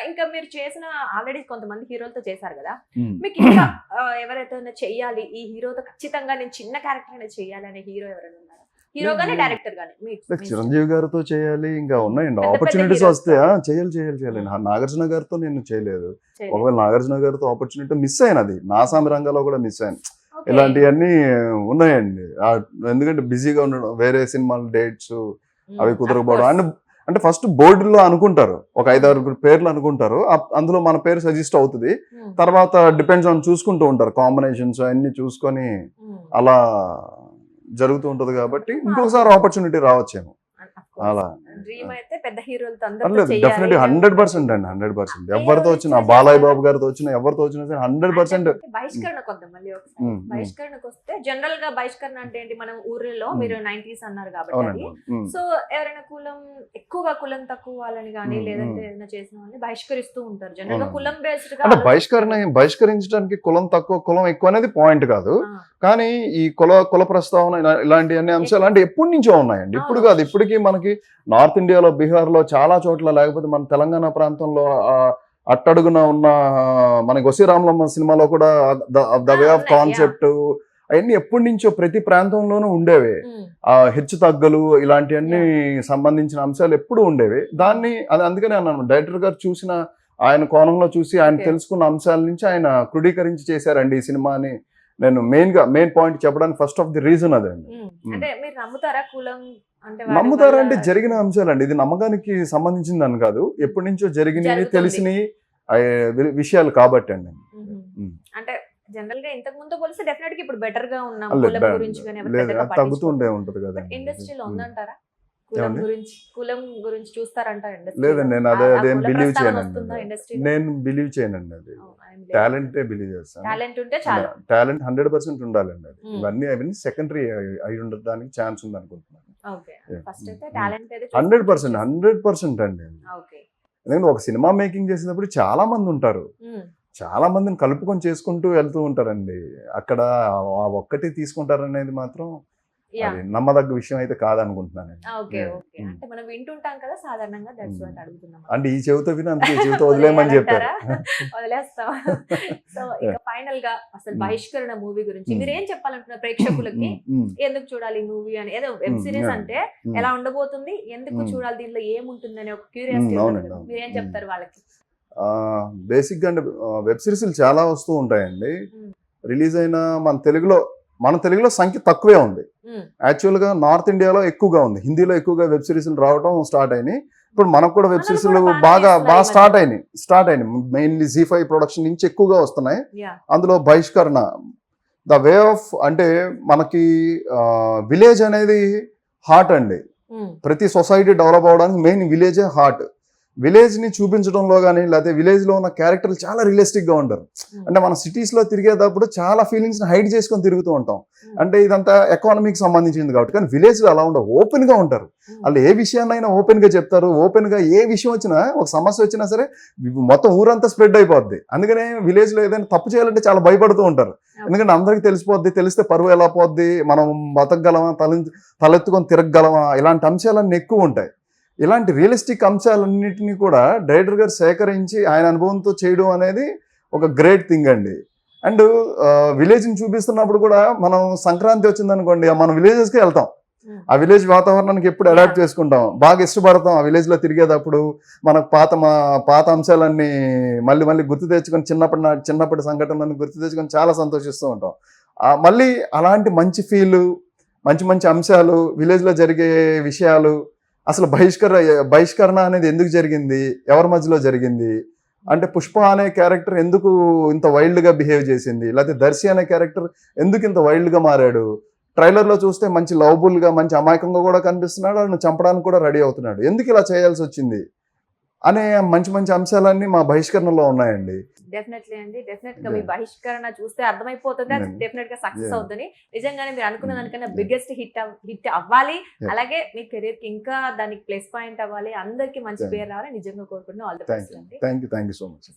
ఇంకా మీరు చేసిన ఆల్రెడీ కొంతమంది హీరోలతో చేశారు కదా, మీకు ఇంకా ఎవరైతే చెయ్యాలి ఈ హీరోతో ఖచ్చితంగా నేను చిన్న క్యారెక్టర్ అనేది చెయ్యాలి అనే హీరో ఎవరైనా ఉన్నారా? హీరో గానీ డైరెక్టర్ గానీ? చిరంజీవి గారితో చేయాలి, ఇంకా ఉన్నాయండి ఆపర్చునిటీస్ వస్తే చేయాలి. నాగార్జున గారితో నేను చేయలేదు. ఒకవేళ నాగార్జున గారితో ఆపర్చునిటీ మిస్ అయినది, నాసామి రంగంలో కూడా మిస్ అయ్యాను. ఇలాంటివన్నీ ఉన్నాయండి. ఎందుకంటే బిజీగా ఉండడం, వేరే సినిమాల డేట్స్ అవి కుదరకపోవడం. అంటే ఫస్ట్ బోర్డులో అనుకుంటారు, ఒక 5-6 పేర్లు అనుకుంటారు, అందులో మన పేరు సజెస్ట్ అవుతుంది. తర్వాత డిపెండ్స్ ఆన్ చూసుకుంటూ ఉంటారు, కాంబినేషన్స్ అన్ని చూసుకొని అలా జరుగుతూ ఉంటది. కాబట్టి ఇంకొకసారి ఆపర్చునిటీ రావచ్చేమో. అలా డ్రీమ్ అయితే పెద్ద హీరోలతో డెఫినెట్లీ 100% అండి, 100%. ఎవరితో వచ్చినా, బాలయ్య బాబు గారితో వచ్చినా, ఎవరితో వచ్చినా 100%. బహిష్కరణకు వద్దాం మళ్ళీ ఒకసారి. బహిష్కరణకు వస్తే జనరల్ గా బహిష్కరణ అంటే ఏంటి? మనం ఊర్లలో మీరు 90s అన్నారు కాబట్టి, సో ఎవరైనా కులం ఎక్కువగా కులం తక్కువ వాళ్ళని కానీ లేదంటే ఏదైనా చేసిన వాళ్ళని బహిష్కరిస్తూ ఉంటారు. జనరల్ గా కులం బేస్డ్ గా బహిష్కరించడానికి కులం తక్కువ కులం ఎక్కువ అనేది పాయింట్ కాదు. కానీ ఈ కుల ప్రస్తావన ఇలాంటి అన్ని అంశాలు అంటే ఎప్పటి నుంచో ఉన్నాయండి, ఇప్పుడు కాదు. ఇప్పటికీ మనకి నార్త్ ఇండియాలో, బీహార్ లో చాలా చోట్ల, లేకపోతే మన తెలంగాణ ప్రాంతంలో అట్టడుగున ఉన్న మనకి వసీరామలమ్మ సినిమాలో కూడా ద వే ఆఫ్ కాన్సెప్ట్ అవన్నీ ఎప్పటి నుంచో ప్రతి ప్రాంతంలోనూ ఉండేవి. హెచ్చు తగ్గలు ఇలాంటివన్నీ సంబంధించిన అంశాలు ఎప్పుడు ఉండేవి. దాన్ని అందుకనే అన్నాను, డైరెక్టర్ గారు చూసిన ఆయన కోణంలో చూసి ఆయన తెలుసుకున్న అంశాల నుంచి ఆయన క్రోడీకరించి చేశారండి ఈ సినిమా అని నేను మెయిన్ పాయింట్ చెప్పడానికి ఫస్ట్ ఆఫ్ ది రీజన్ అదండి. నమ్ముతారా అంటే జరిగిన అంశాలండి, ఇది నమ్మకానికి సంబంధించింది అని కాదు, ఎప్పటి నుంచో జరిగినవి తెలిసిన విషయాలు కాబట్టి అండి. అంటే జనరల్ గా ఇంతకు ముందు పోలిస్తే డెఫినెట్ గా ఇప్పుడు బెటర్ గా ఉన్నాం. కులం గురించి తగ్గుతూ ఉంటది కదా. ఇండస్ట్రీలో ఉందంటారా కులం గురించి చూస్తారంటారా? లేదండి, నేను అదేం బిలీవ్ చేయనండి. నేను బిలీవ్ చేయనండి. అది టాలెంటే బిలీవ్ చేస్తాను. టాలెంట్ 100% ఉండాలండి. అది అవన్నీ సెకండరీ అయి ఉండడానికి ఛాన్స్ ఉంది అనుకుంటున్నాను. 100% అండి. ఎందుకంటే ఒక సినిమా మేకింగ్ చేసినప్పుడు చాలా మంది ఉంటారు, చాలా మందిని కలుపుకొని చేసుకుంటూ వెళ్తూ ఉంటారండి. అక్కడ ఒక్కటి తీసుకుంటారనేది మాత్రం నమ్మదగ్గ విషయం అయితే కాదనుకుంటున్నాను. అంటే ఈ చెవితో విని అంతే ఈ చెవితో వదిలేమని చెప్పారు. ఫైనల్ గా అసలు బహిష్కరణ మూవీ గురించి మీరు ఏం చెప్పాలంటున్నారు ప్రేక్షకులకి? ఎందుకు చూడాలి ఈ మూవీ అని? ఏదో వెబ్ సిరీస్ అంటే ఎలా ఉండబోతుంది, ఎందుకు చూడాలి, దీంట్లో ఏముంటుంది అని ఒక క్యూరియాసిటీ, మీరేం చెప్తారు వాళ్ళకి? బేసిక్ గా అంటే వెబ్ సిరీస్లు చాలా వస్తూ ఉంటాయండి. రిలీజ్ అయిన మన తెలుగులో సంఖ్య తక్కువే ఉంది. యాక్చువల్ గా నార్త్ ఇండియాలో ఎక్కువగా ఉంది, హిందీలో ఎక్కువగా వెబ్ సిరీస్లు రావడం స్టార్ట్ అయినాయి. ఇప్పుడు మనకు కూడా వెబ్ మనకు సిరీస్లు కూడా బాగానే బాగా ఇస్తున్నాయి ఈ స్టార్ట్ అయినాయి మెయిన్లీ Z5 ప్రొడక్షన్ నుంచి ఎక్కువగా వస్తున్నాయి. యా అందులో బహిష్కరణ ద వే ఆఫ్ అంటే మనకి విలేజ్ అనేది హార్ట్ అండి. ప్రతి సొసైటీ డెవలప్ అవడానికి మెయిన్ విలేజే హార్ట్. విలేజ్ ని చూపించడంలో కానీ లేకపోతే విలేజ్ లో ఉన్న క్యారెక్టర్లు చాలా రియలిస్టిక్ గా ఉంటారు. అంటే మన సిటీస్ లో తిరిగేటప్పుడు చాలా ఫీలింగ్స్ ని హైడ్ చేసుకొని తిరుగుతూ ఉంటాం. అంటే ఇదంతా ఎకానమీకి సంబంధించింది కాబట్టి, కానీ విలేజ్ లో అలా ఉండవు, ఓపెన్ గా ఉంటారు. వాళ్ళు ఏ విషయాన్నైనా ఓపెన్ గా చెప్తారు. ఓపెన్ గా ఏ విషయం వచ్చినా, ఒక సమస్య వచ్చినా సరే మొత్తం ఊరంతా స్ప్రెడ్ అయిపోద్ది. అందుకనే విలేజ్ లో ఏదైనా తప్పు చేయాలంటే చాలా భయపడుతూ ఉంటారు. ఎందుకంటే అందరికి తెలిసిపోద్ది, తెలిస్తే పరువు ఎలా పోద్ది, మనం బతకగలమా, తలెత్తుకొని తిరగగలమా, ఇలాంటి అంశాలన్నీ ఎక్కువ ఉంటాయి. ఇలాంటి రియలిస్టిక్ అంశాలన్నింటినీ కూడా డైరెక్టర్ గారు సేకరించి ఆయన అనుభవంతో చేయడం అనేది ఒక గ్రేట్ థింగ్ అండి. అండ్ విలేజ్ని చూపిస్తున్నప్పుడు కూడా మనం సంక్రాంతి వచ్చిందనుకోండి, మనం విలేజెస్కి వెళ్తాం. ఆ విలేజ్ వాతావరణానికి ఎప్పుడు అడాప్ట్ చేసుకుంటాం, బాగా ఇష్టపడతాం. ఆ విలేజ్లో తిరిగేటప్పుడు మనకు పాత అంశాలన్నీ మళ్ళీ మళ్ళీ గుర్తు తెచ్చుకొని చిన్నప్పటి సంఘటనలను గుర్తు తెచ్చుకొని చాలా సంతోషిస్తూ ఉంటాం. మళ్ళీ అలాంటి మంచి ఫీలు, మంచి మంచి అంశాలు, విలేజ్లో జరిగే విషయాలు, అసలు బహిష్కరణ అనేది ఎందుకు జరిగింది, ఎవరి మధ్యలో జరిగింది, అంటే పుష్ప అనే క్యారెక్టర్ ఎందుకు ఇంత వైల్డ్గా బిహేవ్ చేసింది, లేకపోతే దర్శి అనే క్యారెక్టర్ ఎందుకు ఇంత వైల్డ్గా మారాడు. ట్రైలర్లో చూస్తే మంచి లవబుల్గా, మంచి అమాయకంగా కూడా కనిపిస్తున్నాడు, ఆయన చంపడానికి కూడా రెడీ అవుతున్నాడు. ఎందుకు ఇలా చేయాల్సి వచ్చింది అనే మంచి మంచి అంశాలన్నీ మా బహిష్కరణలో ఉన్నాయండి. డెఫినెట్లీ అండి, డెఫినెట్ గా మీ బహిష్కరణ చూస్తే అర్థమైపోతుంది, అది డెఫినెట్ గా సక్సెస్ అవుతుంది. నిజంగానే మీరు అనుకున్న దానికన్నా బిగ్గెస్ట్ హిట్ అవ్వాలి, అలాగే మీ కెరీర్ కి ఇంకా దానికి ప్లస్ పాయింట్ అవ్వాలి, అందరికి మంచి పేరు రావాలి నిజంగా కోరుకుంటున్నాను. ఆల్ ది బెస్ట్ అండి. Thank you so much.